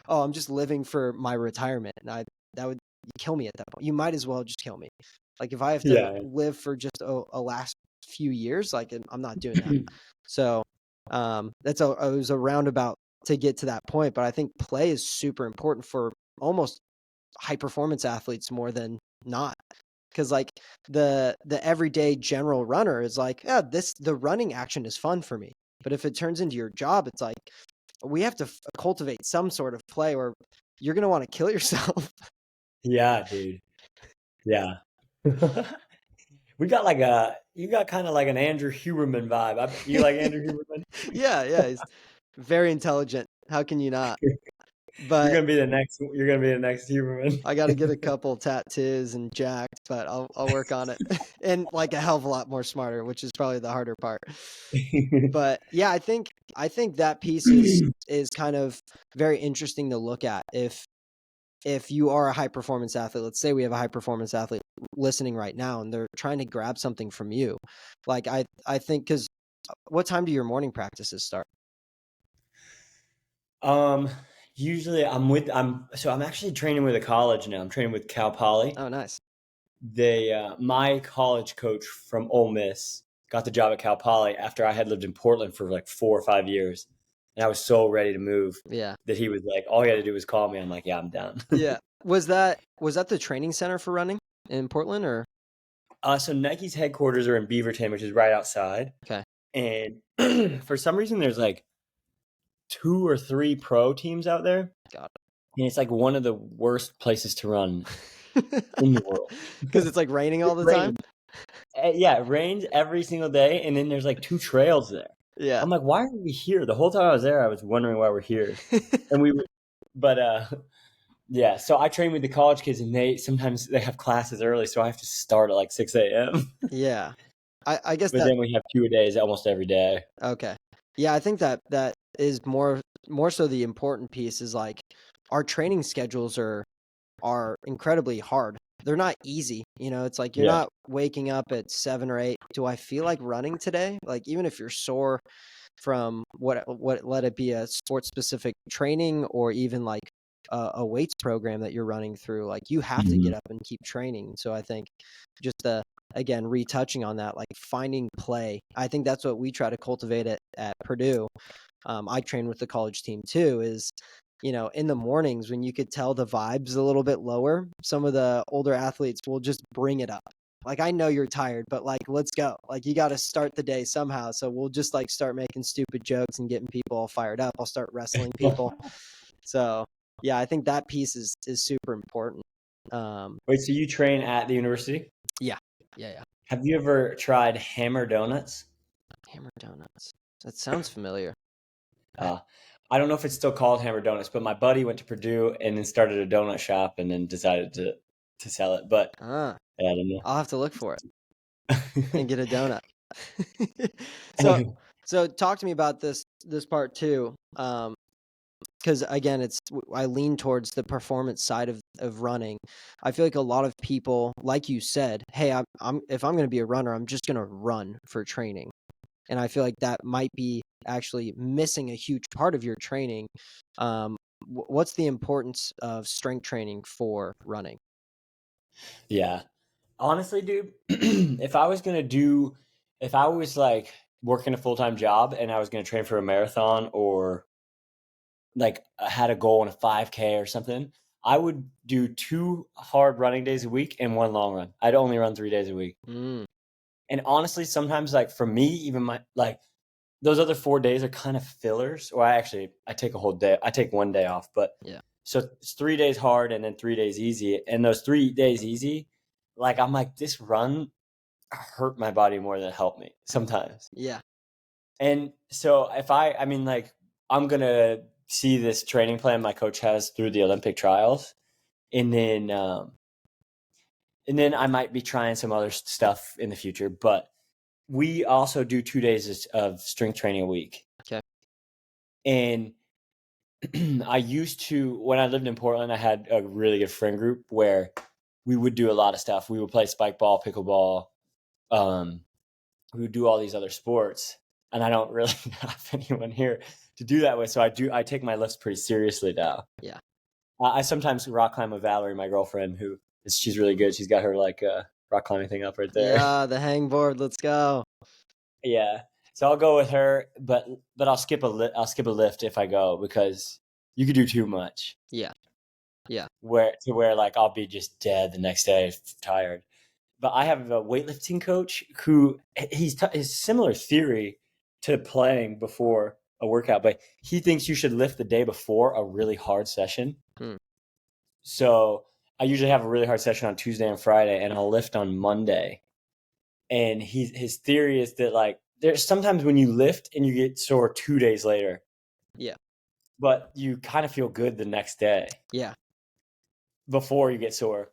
Speaker 1: I'm just living for my retirement, and that would kill me at that point. You might as well just kill me. Like, if I have to live for just a last few years, like, I'm not doing that. So it was a roundabout to get to that point, but I think play is super important for almost high performance athletes more than not, because like the everyday general runner is like, yeah, the running action is fun for me, but if it turns into your job, it's like, we have to cultivate some sort of play or you're going to want to kill yourself.
Speaker 2: Yeah, dude. Yeah. You got kind of like an Andrew Huberman vibe. You like Andrew Huberman?
Speaker 1: Yeah, he's very intelligent. How can you not? But
Speaker 2: You're gonna be the next. You're gonna be the next Huberman.
Speaker 1: I got to get a couple tattoos and jacked, but I'll work on it. And like a hell of a lot more smarter, which is probably the harder part. But yeah, I think that piece is kind of very interesting to look at. If you are a high performance athlete, let's say we have a high performance athlete listening right now and they're trying to grab something from you. Like I think, because what time do your morning practices start?
Speaker 2: Usually I'm actually training with a college now. I'm training with Cal Poly.
Speaker 1: Oh, nice.
Speaker 2: My college coach from Ole Miss got the job at Cal Poly after I had lived in Portland for like 4 or 5 years, and I was so ready to move
Speaker 1: Yeah.
Speaker 2: that he was like, "All you had to do was call me." I'm like, "Yeah, I'm down."
Speaker 1: Yeah. Was that the training center for running in Portland, or?
Speaker 2: So Nike's headquarters are in Beaverton, which is right outside,
Speaker 1: Okay.
Speaker 2: and for some reason there's like 2 or 3 pro teams out there,
Speaker 1: Got
Speaker 2: and it's like one of the worst places to run
Speaker 1: it.
Speaker 2: in the world.
Speaker 1: Because it's like raining all
Speaker 2: It
Speaker 1: the time.
Speaker 2: rains. Yeah, it rains every single day, and then there's like 2 trails there.
Speaker 1: Yeah.
Speaker 2: I'm like, why are we here? The whole time I was there, I was wondering why we're here. And but yeah. So I train with the college kids, and sometimes they have classes early, so I have to start at like 6 a.m.
Speaker 1: Yeah. I guess
Speaker 2: But
Speaker 1: that
Speaker 2: then we have 2 a days almost every day.
Speaker 1: okay. Yeah, I think that is more so the important piece is like our training schedules are incredibly hard. They're not easy. It's like you're
Speaker 2: Yeah.
Speaker 1: not waking up at 7 or 8. Do I feel like running today? Like even if you're sore from what let it be a sport specific training or even like a weights program that you're running through, like you have to get
Speaker 2: Mhm.
Speaker 1: up and keep training. So I think just again retouching on that, like finding play. I think that's what we try to cultivate at Purdue. I train with the college team too. Is in the mornings when you could tell the vibes a little bit lower, some of the older athletes will just bring it up. Like, I know you're tired, but like, let's go. Like, you got to start the day somehow. So we'll just like start making stupid jokes and getting people all fired up. I'll start wrestling people. So yeah, I think that piece is super important.
Speaker 2: Wait, so you train at the university?
Speaker 1: Yeah, yeah.
Speaker 2: Have you ever tried Hammer Donuts?
Speaker 1: Hammer donuts. That sounds familiar. I,
Speaker 2: Uh, I don't know if it's still called Hammer Donuts, but my buddy went to Purdue and then started a donut shop and then decided to sell it. But
Speaker 1: uh,
Speaker 2: yeah, I don't
Speaker 1: I'll have to look for it and get a donut. so
Speaker 2: know.
Speaker 1: so talk to me about this part too. Because again, I lean towards the performance side of running. I feel like a lot of people, like you said, hey, I'm if I'm going to be a runner, I'm just going to run for training. And I feel like that might be actually missing a huge part of your training. What's the importance of strength training for running?
Speaker 2: Yeah. Honestly, dude, if I was like working a full-time job and I was going to train for a marathon or like I had a goal in a 5K or something, I would do 2 hard running days a week and 1 long run. I'd only run 3 days a week.
Speaker 1: Mm,
Speaker 2: And honestly, sometimes like for me, even my like those other 4 days are kind of fillers. Or I take a whole day. I take one day off, but
Speaker 1: yeah,
Speaker 2: so it's 3 days hard and then 3 days easy. And those 3 days easy, like I'm like this run hurt my body more than it helped me sometimes.
Speaker 1: yeah,
Speaker 2: And so I mean, like I'm gonna see this training plan my coach has through the Olympic trials, and then I might be trying some other stuff in the future. But we also do 2 days of strength training a week.
Speaker 1: okay,
Speaker 2: And I used to, when I lived in Portland, I had a really good friend group where we would do a lot of stuff. We would play spike ball, pickleball. Um, we would do all these other sports. And I don't really have anyone here to do that with. So I take my lifts pretty seriously now.
Speaker 1: yeah,
Speaker 2: I sometimes rock climb with Valerie, my girlfriend, she's really good. She's got her like rock climbing thing up right there.
Speaker 1: yeah. The hangboard. Let's go.
Speaker 2: Yeah. So I'll go with her, but I'll skip I'll skip a lift if I go because you could do too much.
Speaker 1: Yeah, yeah,
Speaker 2: Where like I'll be just dead the next day, tired. But I have a weightlifting coach who his similar theory to playing before a workout, but he thinks you should lift the day before a really hard session.
Speaker 1: Hmm.
Speaker 2: So I usually have a really hard session on Tuesday and Friday, and I'll lift on Monday. And his theory is that like there's sometimes when you lift and you get sore 2 days later.
Speaker 1: Yeah,
Speaker 2: but you kind of feel good the next day.
Speaker 1: Yeah.
Speaker 2: Before you get sore.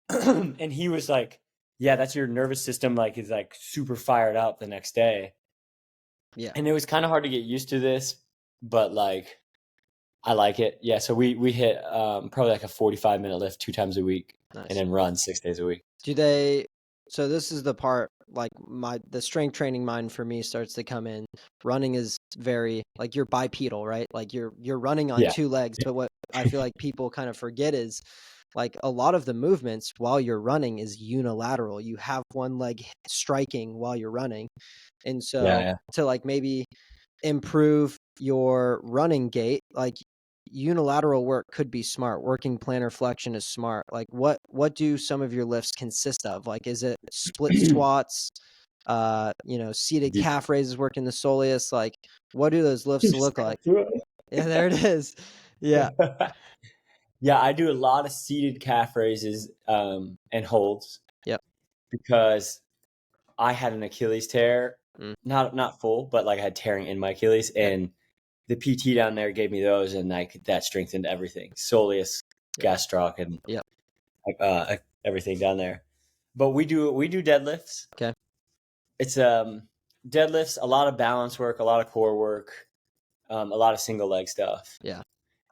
Speaker 2: And he was like, yeah, that's your nervous system like is like super fired up the next day.
Speaker 1: Yeah.
Speaker 2: And it was kind of hard to get used to this, but like I like it. Yeah, so we hit probably like a 45-minute lift 2 times a week.
Speaker 1: Nice.
Speaker 2: And then run 6 days a week.
Speaker 1: So this is the part, like the strength training mind for me starts to come in. Running is very, like, you're bipedal, right? Like you're running on 2 legs, but what I feel like people kind of forget is, like, a lot of the movements while you're running is unilateral. You have one leg striking while you're running. And so to like maybe improve your running gait, like unilateral work could be smart. Working plantar flexion is smart. Like what do some of your lifts consist of? Like, is it split squats, seated calf raises, working the soleus? Like, what do those lifts look like? Yeah, there it is. Yeah.
Speaker 2: Yeah, I do a lot of seated calf raises and holds.
Speaker 1: Yep.
Speaker 2: Because I had an Achilles tear, not full, but like I had tearing in my Achilles, and the PT down there gave me those, and like that strengthened everything, soleus, gastroc, and everything down there. But we do deadlifts.
Speaker 1: Okay.
Speaker 2: It's deadlifts, a lot of balance work, a lot of core work, a lot of single leg stuff.
Speaker 1: Yeah.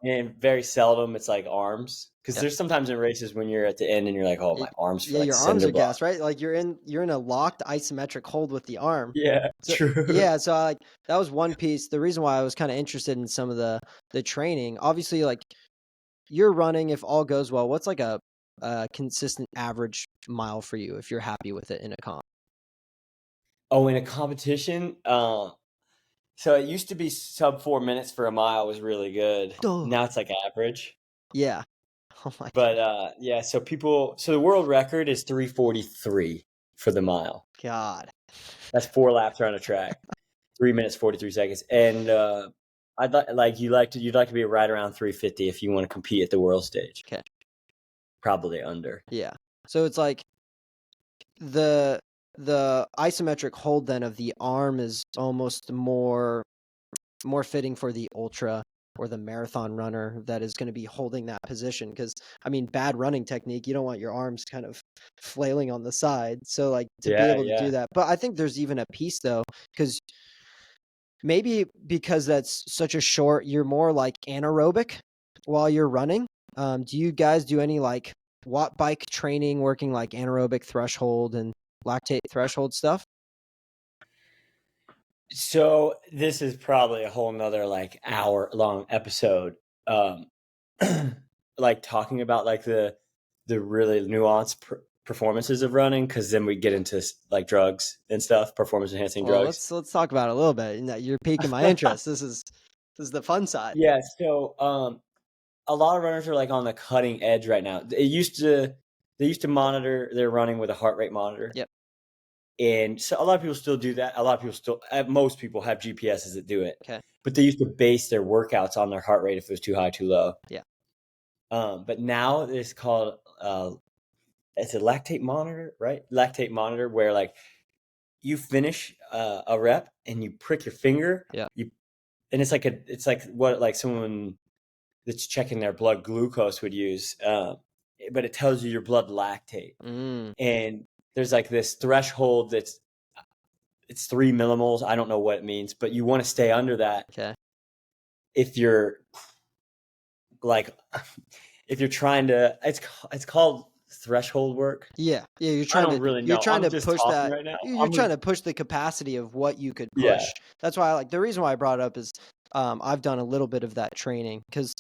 Speaker 2: And very seldom it's like arms, because there's sometimes in races when you're at the end and you're like, oh, my arms feel like
Speaker 1: your arms are gassed, right? Like you're in a locked isometric hold with the arm.
Speaker 2: Yeah, true.
Speaker 1: Yeah, so like that was one piece. The reason why I was kind of interested in some of the training, obviously, like you're running, if all goes well, what's like a consistent average mile for you if you're happy with it in a comp?
Speaker 2: Oh, in a competition, so it used to be sub 4 minutes for a mile was really good. Now it's like average.
Speaker 1: Yeah. Oh my
Speaker 2: But
Speaker 1: God.
Speaker 2: yeah, so the world record is 3:43 for the mile.
Speaker 1: God.
Speaker 2: That's 4 laps around a track. 3 minutes 43 seconds. And you'd like to be right around 3:50 if you want to compete at the world stage.
Speaker 1: Okay.
Speaker 2: Probably under.
Speaker 1: Yeah. So it's like the isometric hold then of the arm is almost more fitting for the ultra or the marathon runner that is going to be holding that position. Because I mean, bad running technique, you don't want your arms kind of flailing on the side. So like to be able to do that. But I think there's even a piece though, because maybe because that's such a short, you're more like anaerobic while you're running. Do you guys do any like watt bike training, working like anaerobic threshold and lactate threshold stuff?
Speaker 2: So this is probably a whole nother like hour-long episode. Like talking about like the really nuanced performances of running, because then we get into like drugs and stuff, performance enhancing drugs.
Speaker 1: Let's talk about it a little bit. You're piquing my interest. This is the fun side.
Speaker 2: Yeah, so a lot of runners are like on the cutting edge right now. They used to monitor their running with a heart rate monitor.
Speaker 1: Yep.
Speaker 2: And so a lot of people still do that. A lot of people most people have GPSs that do it.
Speaker 1: Okay.
Speaker 2: But they used to base their workouts on their heart rate if it was too high, too low.
Speaker 1: Yeah.
Speaker 2: But now it's called it's a lactate monitor, right? Lactate monitor, where like you finish a rep and you prick your finger.
Speaker 1: Yeah.
Speaker 2: And it's like what like someone that's checking their blood glucose would use. But it tells you your blood lactate. And there's like this threshold it's 3 millimoles. I don't know what it means, but you want to stay under that.
Speaker 1: Okay.
Speaker 2: If you're trying to, it's called threshold work.
Speaker 1: Yeah. You're trying
Speaker 2: I don't really know.
Speaker 1: You're trying
Speaker 2: I'm
Speaker 1: to
Speaker 2: just
Speaker 1: push that.
Speaker 2: right now.
Speaker 1: You're trying to push the capacity of what you could push.
Speaker 2: Yeah.
Speaker 1: That's why the reason why I brought it up is I've done a little bit of that training, because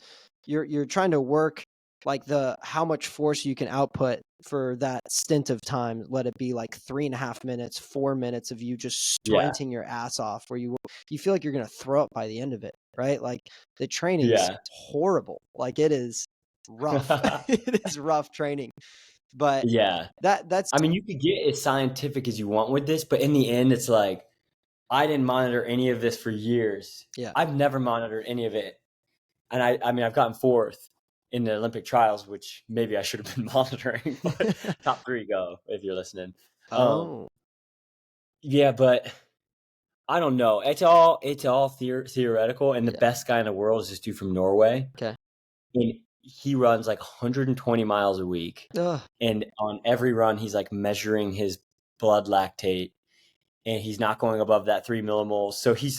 Speaker 1: you're trying to work like how much force you can output for that stint of time. Let it be like 3.5 minutes, 4 minutes of you just sprinting your ass off, where you feel like you're gonna throw up by the end of it, right? Like the training is horrible. Like it is rough. It is rough training. But that's
Speaker 2: I mean, you could get as scientific as you want with this, but in the end, it's like I didn't monitor any of this for years.
Speaker 1: Yeah.
Speaker 2: I've never monitored any of it. And I mean, I've gotten 4th in the Olympic trials, which maybe I should have been monitoring, but top 3 go if you're listening. Yeah, but I don't know. It's all theoretical, and the
Speaker 1: Yeah.
Speaker 2: best guy in the world is this dude from Norway,
Speaker 1: Okay.
Speaker 2: and he runs like 120 miles a week,
Speaker 1: Ugh.
Speaker 2: and on every run he's like measuring his blood lactate, and he's not going above that 3 millimoles. So he's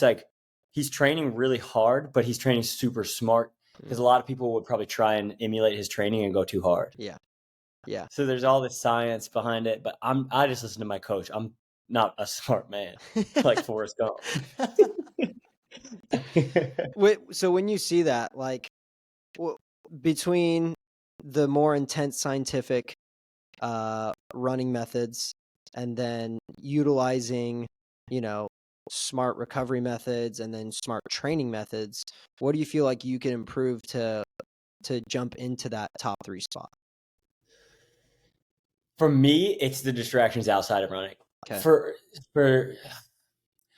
Speaker 2: training really hard, but he's training super smart because a lot of people would probably try and emulate his training and go too hard.
Speaker 1: Yeah. Yeah.
Speaker 2: So there's all this science behind it, but I just listen to my coach. I'm not a smart man like Forrest Gump.
Speaker 1: Wait, so when you see that, like, between the more intense scientific running methods and then utilizing, you know, smart recovery methods and then smart training methods, what do you feel like you can improve to jump into that top 3 spot?
Speaker 2: For me, it's the distractions outside of running.
Speaker 1: Okay.
Speaker 2: For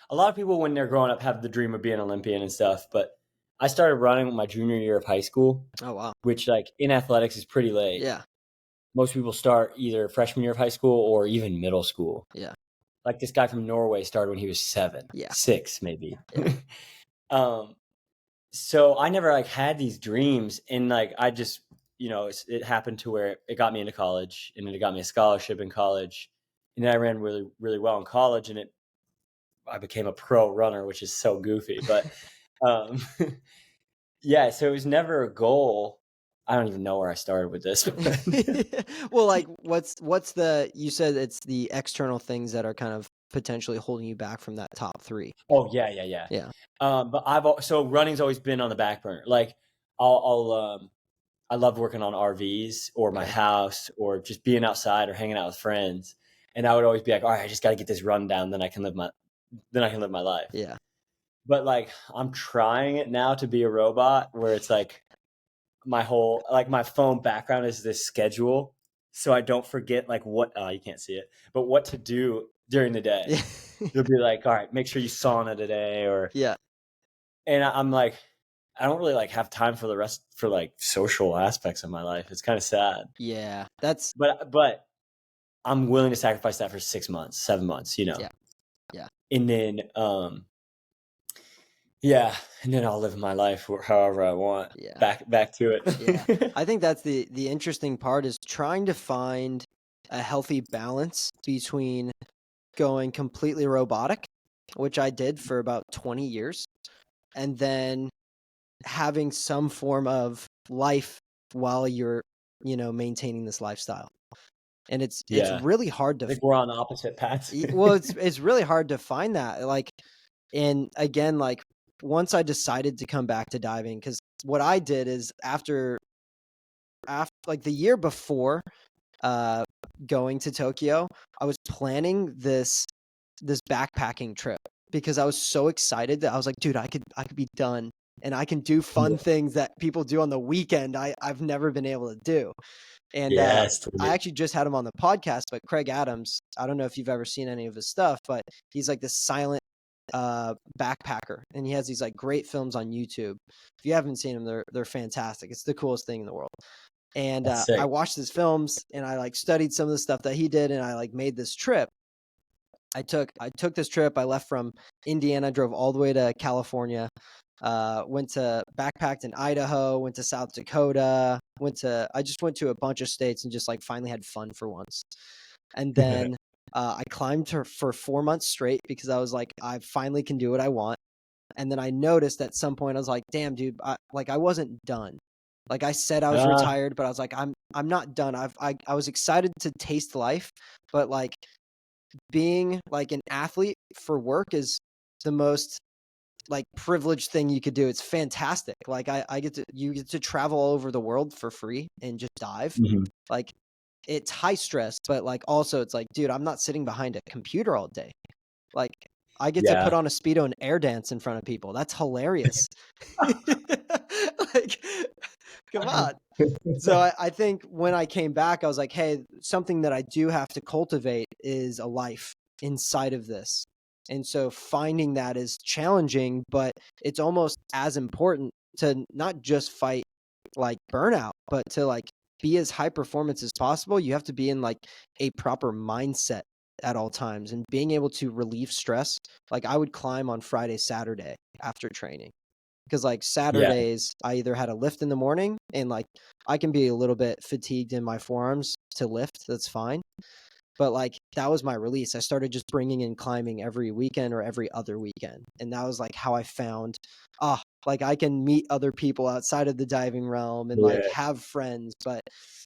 Speaker 2: a lot of people when they're growing up have the dream of being an Olympian and stuff, but I started running my junior year of high school,
Speaker 1: Oh, wow.
Speaker 2: which like in athletics is pretty late.
Speaker 1: Yeah.
Speaker 2: Most people start either freshman year of high school or even middle school.
Speaker 1: Yeah.
Speaker 2: Like this guy from Norway started when he was 7,
Speaker 1: Yeah.
Speaker 2: 6 maybe.
Speaker 1: Yeah.
Speaker 2: So I never like had these dreams, and like I just, it happened to where it got me into college, and then it got me a scholarship in college, and then I ran really, really well in college, and I became a pro runner, which is so goofy, but yeah. So it was never a goal. I don't even know where I started with this.
Speaker 1: Well, like, you said it's the external things that are kind of potentially holding you back from that top 3.
Speaker 2: Oh yeah.
Speaker 1: Yeah.
Speaker 2: But so running's always been on the back burner. Like I love working on RVs or my house or just being outside or hanging out with friends. And I would always be like, all right, I just got to get this run down. Then I can live my life.
Speaker 1: Yeah.
Speaker 2: But like, I'm trying it now to be a robot where it's like my phone background is this schedule. So I don't forget like you can't see it, but what to do during the day.
Speaker 1: Yeah.
Speaker 2: You'll be like, all right, make sure you sauna today
Speaker 1: Yeah.
Speaker 2: and I'm like, I don't really like have time for like social aspects of my life. It's kind of sad.
Speaker 1: Yeah.
Speaker 2: But I'm willing to sacrifice that for 6 months, 7 months,
Speaker 1: Yeah. Yeah.
Speaker 2: And then yeah, and then I'll live my life however I want.
Speaker 1: Yeah.
Speaker 2: Back to it.
Speaker 1: Yeah. I think that's the interesting part is trying to find a healthy balance between going completely robotic, which I did for about 20 years, and then having some form of life while you're, maintaining this lifestyle. And it's really hard to
Speaker 2: I think we're on opposite paths.
Speaker 1: well, it's really hard to find that. Like, and again, like once I decided to come back to diving, because what I did is after like the year before going to Tokyo, I was planning this backpacking trip because I was so excited that I was like, dude, I could be done and I can do fun things that people do on the weekend I've never been able to do. And
Speaker 2: Yes,
Speaker 1: I actually just had him on the podcast, but Craig Adams, I don't know if you've ever seen any of his stuff, but he's like this silent backpacker, and he has these like great films on YouTube. If you haven't seen them, they're fantastic. It's the coolest thing in the world. And I watched his films and I like studied some of the stuff that he did, and I like made this trip. I took this trip. I left from Indiana, drove all the way to California, backpacked in Idaho, went to South Dakota, I just went to a bunch of states and just like finally had fun for once. And then I climbed for 4 months straight because I was like, I finally can do what I want. And then I noticed at some point, I was like, damn, dude, I wasn't done. Like I said, I was retired, but I was like, I'm not done. I was excited to taste life, but like being like an athlete for work is the most like privileged thing you could do. It's fantastic. Like you get to travel all over the world for free and just dive.
Speaker 2: Mm-hmm.
Speaker 1: Like it's high stress, but like also it's like, dude, I'm not sitting behind a computer all day. Like I get to put on a Speedo and air dance in front of people. That's hilarious. Like, come on. So I think when I came back, I was like, hey, something that I do have to cultivate is a life inside of this. And so finding that is challenging, but it's almost as important to not just fight like burnout, but to like be as high performance as possible. You have to be in like a proper mindset at all times, and being able to relieve stress. Like I would climb on Friday, Saturday after training. Because like
Speaker 2: Yeah.
Speaker 1: Saturdays, I either had a lift in the morning, and like I can be a little bit fatigued in my forearms to lift. That's fine. But like that was my release. I started just bringing in climbing every weekend or every other weekend. And that was like how I found, like I can meet other people outside of the diving realm and like
Speaker 2: Yeah.
Speaker 1: have friends. But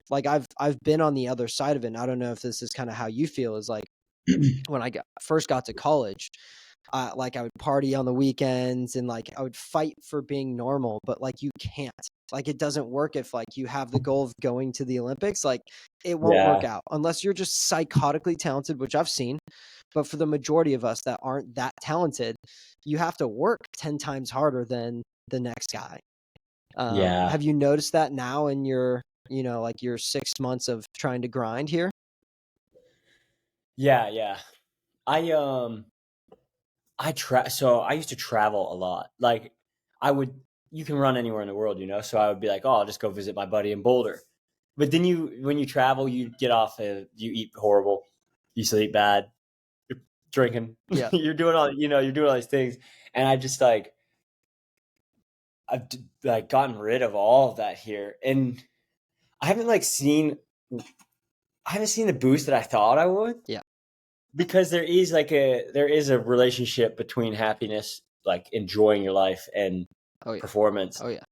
Speaker 1: like I've been on the other side of it. And I don't know if this is kind of how you feel, is like when I first got to college, like I would party on the weekends and like I would fight for being normal, but like you can't. Like it doesn't work if like you have the goal of going to the Olympics. Like it won't work
Speaker 2: Yeah.
Speaker 1: out unless you're just psychotically talented, which I've seen. But for the majority of us that aren't that talented, you have to work 10 times harder than the next guy.
Speaker 2: Yeah.
Speaker 1: Have you noticed that now in your, like your 6 months of trying to grind here?
Speaker 2: Yeah. Yeah. I so I used to travel a lot. Like I would you can run anywhere in the world, so I would be like, "Oh, I'll just go visit my buddy in Boulder." But then when you travel, you get off you eat horrible, you sleep bad, you're drinking,
Speaker 1: Yeah.
Speaker 2: you're doing all these things. And I just like like gotten rid of all of that here. And I haven't seen the boost that I thought I would.
Speaker 1: Yeah.
Speaker 2: Because there is a relationship between happiness, like enjoying your life, and
Speaker 1: Oh yeah.
Speaker 2: performance,
Speaker 1: Oh yeah.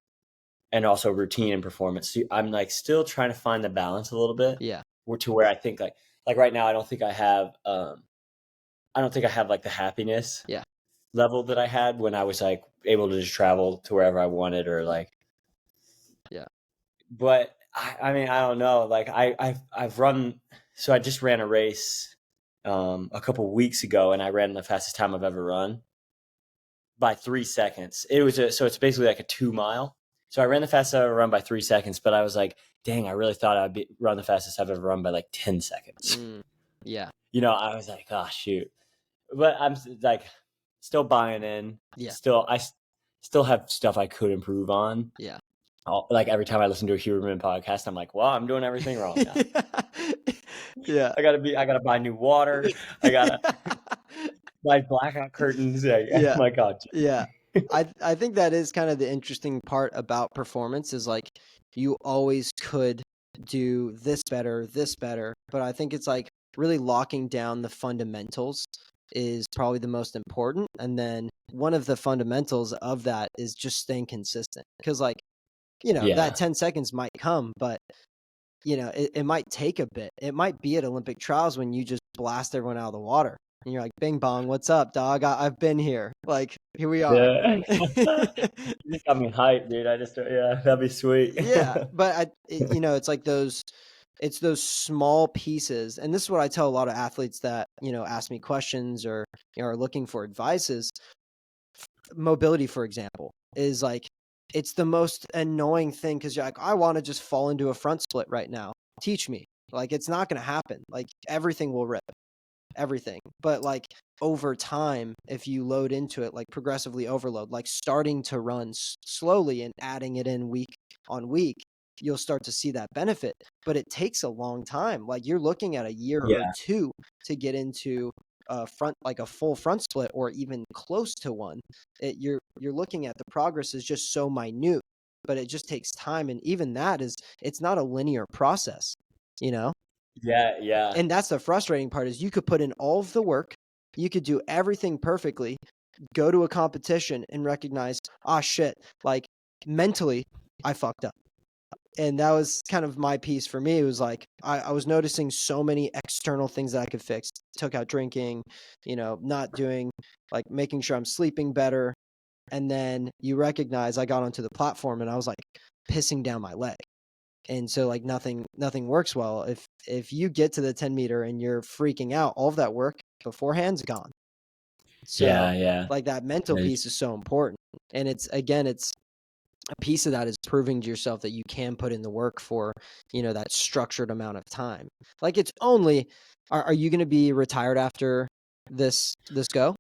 Speaker 2: and also routine and performance. So I'm like still trying to find the balance a little bit,
Speaker 1: Yeah.
Speaker 2: to where I think like right now I don't think I have like the happiness
Speaker 1: Yeah.
Speaker 2: level that I had when I was like able to just travel to wherever I wanted, or like.
Speaker 1: Yeah.
Speaker 2: But I mean, I don't know. Like I've run. So I just ran a race a couple weeks ago, and I ran the fastest time I've ever run by 3 seconds. So it's basically like a 2 mile. So I ran the fastest I've ever run by 3 seconds, but I was like, dang, I really thought run the fastest I've ever run by like 10 seconds.
Speaker 1: Yeah.
Speaker 2: I was like, oh shoot. But I'm like still buying in.
Speaker 1: Yeah.
Speaker 2: I still have stuff I could improve on.
Speaker 1: Yeah.
Speaker 2: Like every time I listen to a Huberman podcast, I'm like, well, I'm doing everything wrong now.
Speaker 1: Yeah.
Speaker 2: I gotta buy new water. I gotta buy blackout curtains. Yeah, oh
Speaker 1: Yeah.
Speaker 2: my God.
Speaker 1: Yeah. I think that is kind of the interesting part about performance, is like you always could do this better, but I think it's like really locking down the fundamentals is probably the most important. And then one of the fundamentals of that is just staying consistent. Because like,
Speaker 2: Yeah.
Speaker 1: that 10 seconds might come, but it might take a bit. It might be at Olympic trials when you just blast everyone out of the water. And you're like, bing bong, what's up, dog? I've been here. Like, here we are.
Speaker 2: Yeah. You just got me hyped, dude. Yeah, that'd be sweet.
Speaker 1: Yeah. But it's like it's those small pieces. And this is what I tell a lot of athletes that, ask me questions or, are looking for advice, is mobility, for example, is like, it's the most annoying thing, because you're like, I want to just fall into a front split right now. Teach me. Like, it's not going to happen. Like, everything will rip, everything. But like over time, if you load into it, like progressively overload, like starting to run slowly and adding it in week on week, you'll start to see that benefit. But it takes a long time. Like you're looking at a year or
Speaker 2: Yeah.
Speaker 1: two to get into a front, like a full front split, or even close to one. You're looking at the progress is just so minute, but it just takes time. And even that it's not a linear process, you know?
Speaker 2: Yeah. Yeah.
Speaker 1: And that's the frustrating part, is you could put in all of the work, you could do everything perfectly, go to a competition and recognize, shit, like mentally I fucked up. And that was kind of my piece for me. It was like I was noticing so many external things that I could fix. Took out drinking, not doing, like making sure I'm sleeping better. And then you recognize I got onto the platform and I was like pissing down my leg. And so like nothing works well if you get to the 10 meter and you're freaking out. All of that work beforehand's gone. So
Speaker 2: Yeah.
Speaker 1: like that mental piece is so important. And it's a piece of that is proving to yourself that you can put in the work for, that structured amount of time. Like it's only, are you going to be retired after this go?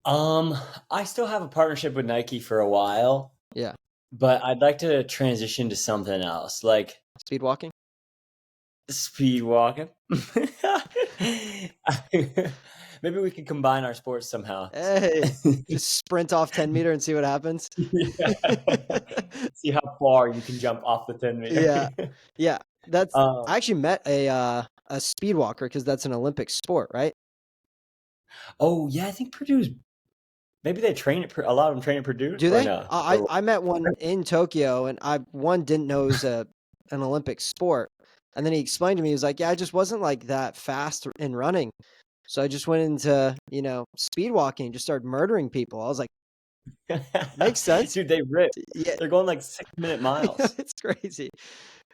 Speaker 2: I still have a partnership with Nike for a while.
Speaker 1: Yeah.
Speaker 2: But I'd like to transition to something else. Like
Speaker 1: Speed walking?
Speaker 2: Speed walking. Maybe we can combine our sports somehow.
Speaker 1: Hey, just sprint off 10-meter and see what happens.
Speaker 2: Yeah. See how far you can jump off the 10-meter.
Speaker 1: Yeah. Yeah. That's
Speaker 2: Um,
Speaker 1: I actually met a speed walker because that's an Olympic sport, right?
Speaker 2: oh yeah, I think Purdue's. Maybe they train at a lot of them train at Purdue
Speaker 1: Do
Speaker 2: or
Speaker 1: they?
Speaker 2: no?
Speaker 1: I met one in Tokyo, and I didn't know it was an Olympic sport, and then he explained to me, he was like, "Yeah, I just wasn't like that fast in running, so I just went into speed walking, just started murdering people." I was like, "Makes sense."
Speaker 2: Dude, they rip.
Speaker 1: Yeah,
Speaker 2: They're going like 6-minute miles.
Speaker 1: it's crazy.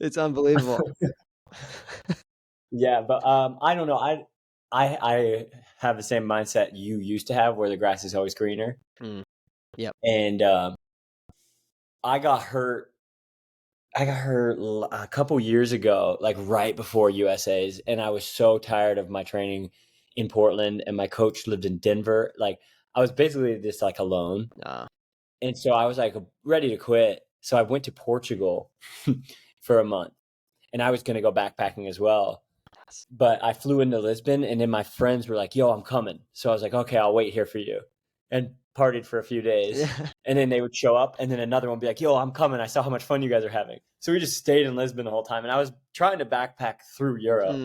Speaker 1: It's unbelievable.
Speaker 2: Yeah, but I don't know. I have the same mindset you used to have, where the grass is always greener.
Speaker 1: Mm, yep.
Speaker 2: And I got hurt. I got hurt a couple years ago, like right before USA's, and I was so tired of my training in Portland, and my coach lived in Denver. Like I was basically just like alone, and so I was like ready to quit. So I went to Portugal for a month, and I was going to go backpacking as well. But I flew into Lisbon, and then my friends were like, "Yo, I'm coming." So I was like, "Okay, I'll wait here for you," and partied for a few days.
Speaker 1: Yeah.
Speaker 2: And then they would show up, and then another one would be like, "Yo, I'm coming. I saw how much fun you guys are having." So we just stayed in Lisbon the whole time, and I was trying to backpack through Europe,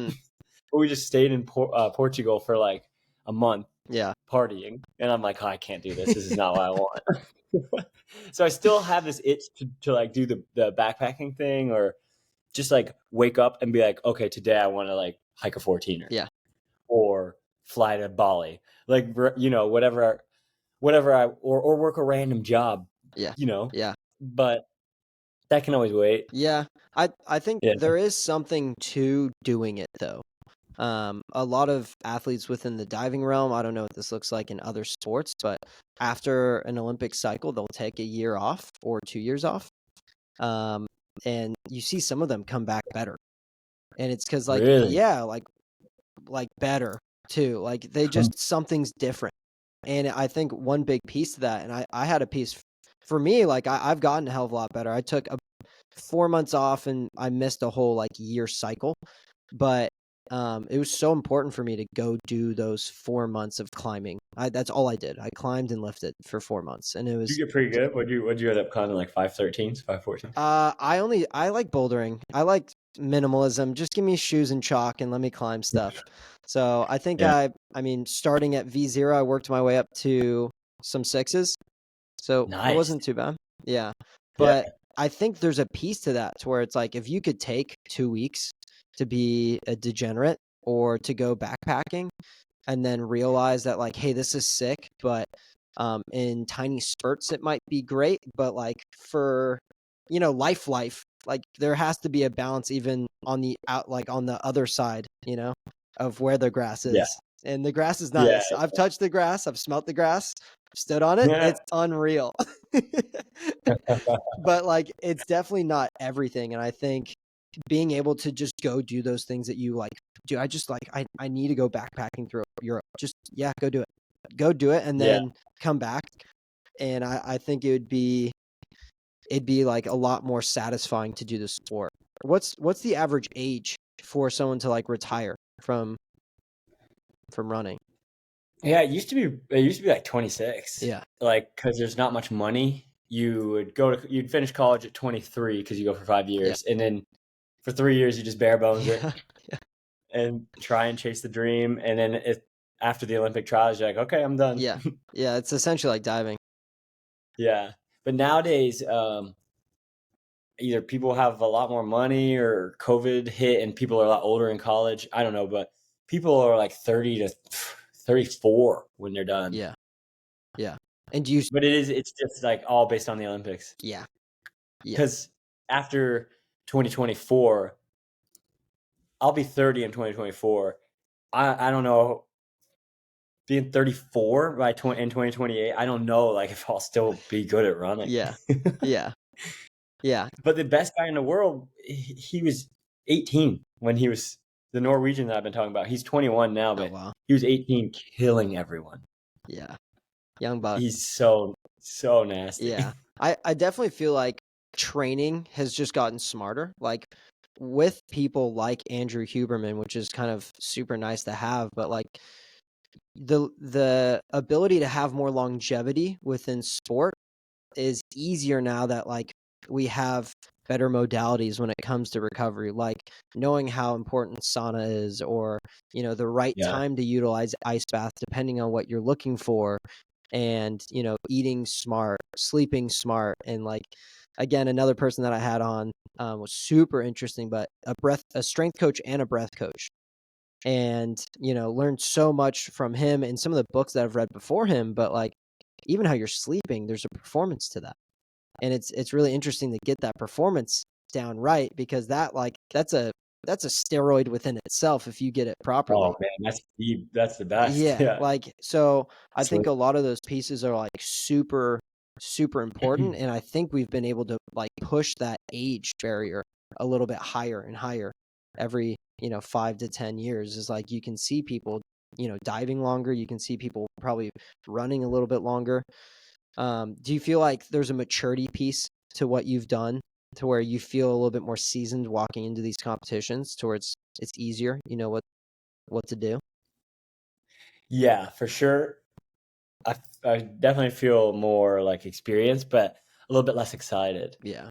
Speaker 2: but we just stayed in Portugal for like a month,
Speaker 1: Yeah.
Speaker 2: partying. And I'm like, "Oh, I can't do this. This is not what I want." So I still have this itch to like do the backpacking thing, or just like wake up and be like, okay, today I want to like hike a 14er.
Speaker 1: Yeah.
Speaker 2: Or fly to Bali. Like, whatever or work a random job.
Speaker 1: Yeah. Yeah.
Speaker 2: But that can always wait.
Speaker 1: Yeah. I think there is something to doing it though. A lot of athletes within the diving realm, I don't know what this looks like in other sports, but after an Olympic cycle, they'll take a year off or 2 years off. And you see some of them come back better. And it's because like,
Speaker 2: Really?
Speaker 1: yeah, like better too. Like they just, something's different. And I think one big piece to that, and I had a piece for me, like I've gotten a hell of a lot better. I took 4 months off and I missed a whole like year cycle, but it was so important for me to go do those 4 months of climbing. That's all I did. I climbed and lifted for 4 months, and it was.
Speaker 2: Did you get pretty good? What'd you end up climbing, like 513s, 514s?
Speaker 1: I like bouldering. I like minimalism. Just give me shoes and chalk and let me climb stuff. So I think
Speaker 2: Yeah.
Speaker 1: I mean, starting at V0, I worked my way up to some 6s. So
Speaker 2: Nice.
Speaker 1: it wasn't too bad. Yeah.
Speaker 2: Yeah.
Speaker 1: But I think there's a piece to that to where it's like, if you could take 2 weeks to be a degenerate or to go backpacking and then realize that like, hey, this is sick, but in tiny spurts it might be great, but like for life, like there has to be a balance even on the on the other side, of where the grass is.
Speaker 2: Yeah.
Speaker 1: And the grass is nice.
Speaker 2: Yeah.
Speaker 1: I've touched the grass, I've smelt the grass, stood on it.
Speaker 2: Yeah.
Speaker 1: It's unreal. But like it's definitely not everything. And I think being able to just go do those things that you like, dude, I just like I need to go backpacking through Europe. Just go do it. Go do it and then come back. And I think it'd be like a lot more satisfying to do the sport. What's the average age for someone to like retire from running?
Speaker 2: Yeah, it used to be like 26.
Speaker 1: Yeah.
Speaker 2: Like, because there's not much money. You'd finish college at 23 because you go for 5 years, and then for 3 years you just bare bones it and try and chase the dream. And then after the Olympic trials, you're like, okay, I'm done.
Speaker 1: Yeah. Yeah, it's essentially like diving.
Speaker 2: Yeah, but nowadays, either people have a lot more money or COVID hit and people are a lot older in college. I don't know, but people are like 30 to 34 when they're done.
Speaker 1: Yeah. Yeah. And
Speaker 2: but it's just like all based on the Olympics.
Speaker 1: Yeah.
Speaker 2: Because after 2024, I'll be 30 in 2024. I don't know, being 34 in 2028, I don't know like if I'll still be good at running.
Speaker 1: Yeah. Yeah. Yeah.
Speaker 2: But the best guy in the world, he was 18 when he was the Norwegian that I've been talking about. He's 21 now, but he was 18, killing everyone.
Speaker 1: Yeah. Young buck.
Speaker 2: He's so nasty.
Speaker 1: Yeah. I definitely feel like training has just gotten smarter. Like with people like Andrew Huberman, which is kind of super nice to have, but like the ability to have more longevity within sport is easier now that like we have better modalities when it comes to recovery, like knowing how important sauna is, or the right time to utilize ice bath depending on what you're looking for, and eating smart, sleeping smart. And like, again, another person that I had on was super interesting, but a strength coach and a breath coach, and learned so much from him and some of the books that I've read before him. But like, even how you're sleeping, there's a performance to that, and it's really interesting to get that performance down right, because that's a steroid within itself if you get it properly.
Speaker 2: Oh man, that's the best.
Speaker 1: Yeah,
Speaker 2: Yeah.
Speaker 1: like, so I think
Speaker 2: Sleep.
Speaker 1: a lot of those pieces are like super super important, and I think we've been able to like push that age barrier a little bit higher and higher every 5 to 10 years. Is like, you can see people diving longer, you can see people probably running a little bit longer. Do you feel like there's a maturity piece to what you've done, to where you feel a little bit more seasoned walking into these competitions, towards it's easier, what to do?
Speaker 2: Yeah, for sure. I definitely feel more like experienced, but a little bit less excited.
Speaker 1: Yeah.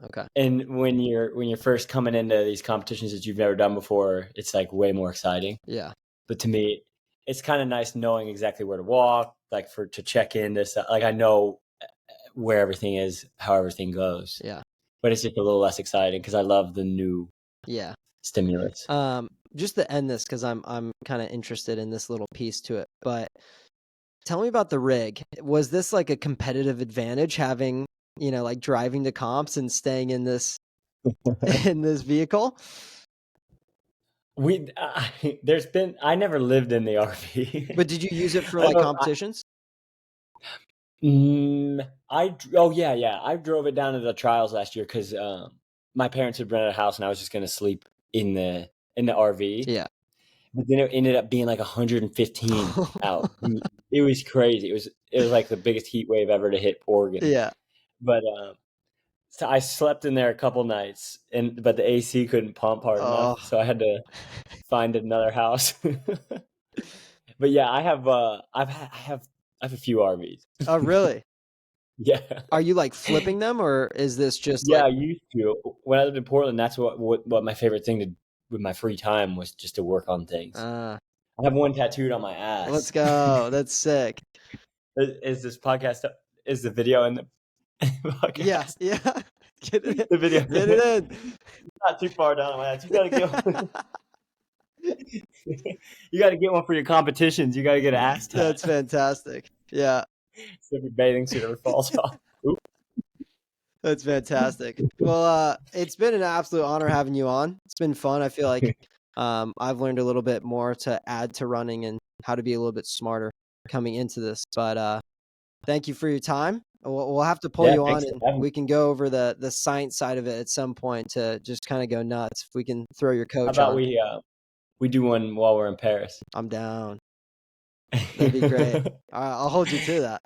Speaker 1: Okay.
Speaker 2: And when you're first coming into these competitions that you've never done before, it's like way more exciting.
Speaker 1: Yeah.
Speaker 2: But to me, it's kind of nice knowing exactly where to walk, like to check in this. Like I know where everything is, how everything goes.
Speaker 1: Yeah.
Speaker 2: But it's just a little less exciting because I love the new
Speaker 1: Yeah.
Speaker 2: stimulus.
Speaker 1: Just to end this, because I'm kind of interested in this little piece to it, but tell me about the rig. Was this like a competitive advantage, having like driving to comps and staying in this in this vehicle?
Speaker 2: I never lived in the RV.
Speaker 1: But did you use it for
Speaker 2: I
Speaker 1: like
Speaker 2: don't.
Speaker 1: competitions?
Speaker 2: Oh yeah. I drove it down to the trials last year because my parents had rented a house and I was just gonna sleep in the RV.
Speaker 1: Yeah.
Speaker 2: But then it ended up being like 115 out. It was crazy. It was like the biggest heat wave ever to hit Oregon.
Speaker 1: Yeah.
Speaker 2: But so I slept in there a couple nights, but the AC couldn't pump hard enough,
Speaker 1: Oh.
Speaker 2: so I had to find another house. But yeah, I have a few RVs.
Speaker 1: Oh, really?
Speaker 2: Yeah.
Speaker 1: Are you like flipping them, or is this just
Speaker 2: Yeah,
Speaker 1: like?
Speaker 2: I used to. When I lived in Portland, that's what my favorite thing to with my free time was, just to work on things. I have one tattooed on my
Speaker 1: Let's
Speaker 2: ass.
Speaker 1: go. That's sick.
Speaker 2: Is this podcast? Is the video in the
Speaker 1: Yeah.
Speaker 2: podcast?
Speaker 1: Yeah. Get it in.
Speaker 2: The video.
Speaker 1: Get it in.
Speaker 2: Not too far down my ass. You gotta get one. You gotta get one for your competitions. You gotta get an ass tat.
Speaker 1: That's fantastic. Yeah.
Speaker 2: So if your bathing suit ever falls off. Oop.
Speaker 1: That's fantastic. Well, it's been an absolute honor having you on. It's been fun. I feel like I've learned a little bit more to add to running, and how to be a little bit smarter coming into this. But thank you for your time. We'll have to pull
Speaker 2: Yeah,
Speaker 1: you on,
Speaker 2: thanks for
Speaker 1: and
Speaker 2: having me.
Speaker 1: we can go over the science side of it at some point, to just kind of go nuts. If we can throw your
Speaker 2: How
Speaker 1: coach
Speaker 2: about
Speaker 1: on,
Speaker 2: we do one while we're in Paris?
Speaker 1: I'm down. That'd be great. All right, I'll hold you to that.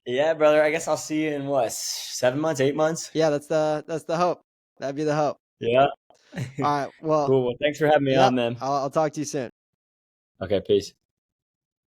Speaker 2: Yeah, brother. I guess I'll see you in what, 7 months, 8 months?
Speaker 1: Yeah, that's the hope. That'd be the hope.
Speaker 2: Yeah.
Speaker 1: All right. Well,
Speaker 2: Cool. Well, thanks for having me
Speaker 1: yep.
Speaker 2: on, man.
Speaker 1: I'll talk to you soon.
Speaker 2: Okay, peace.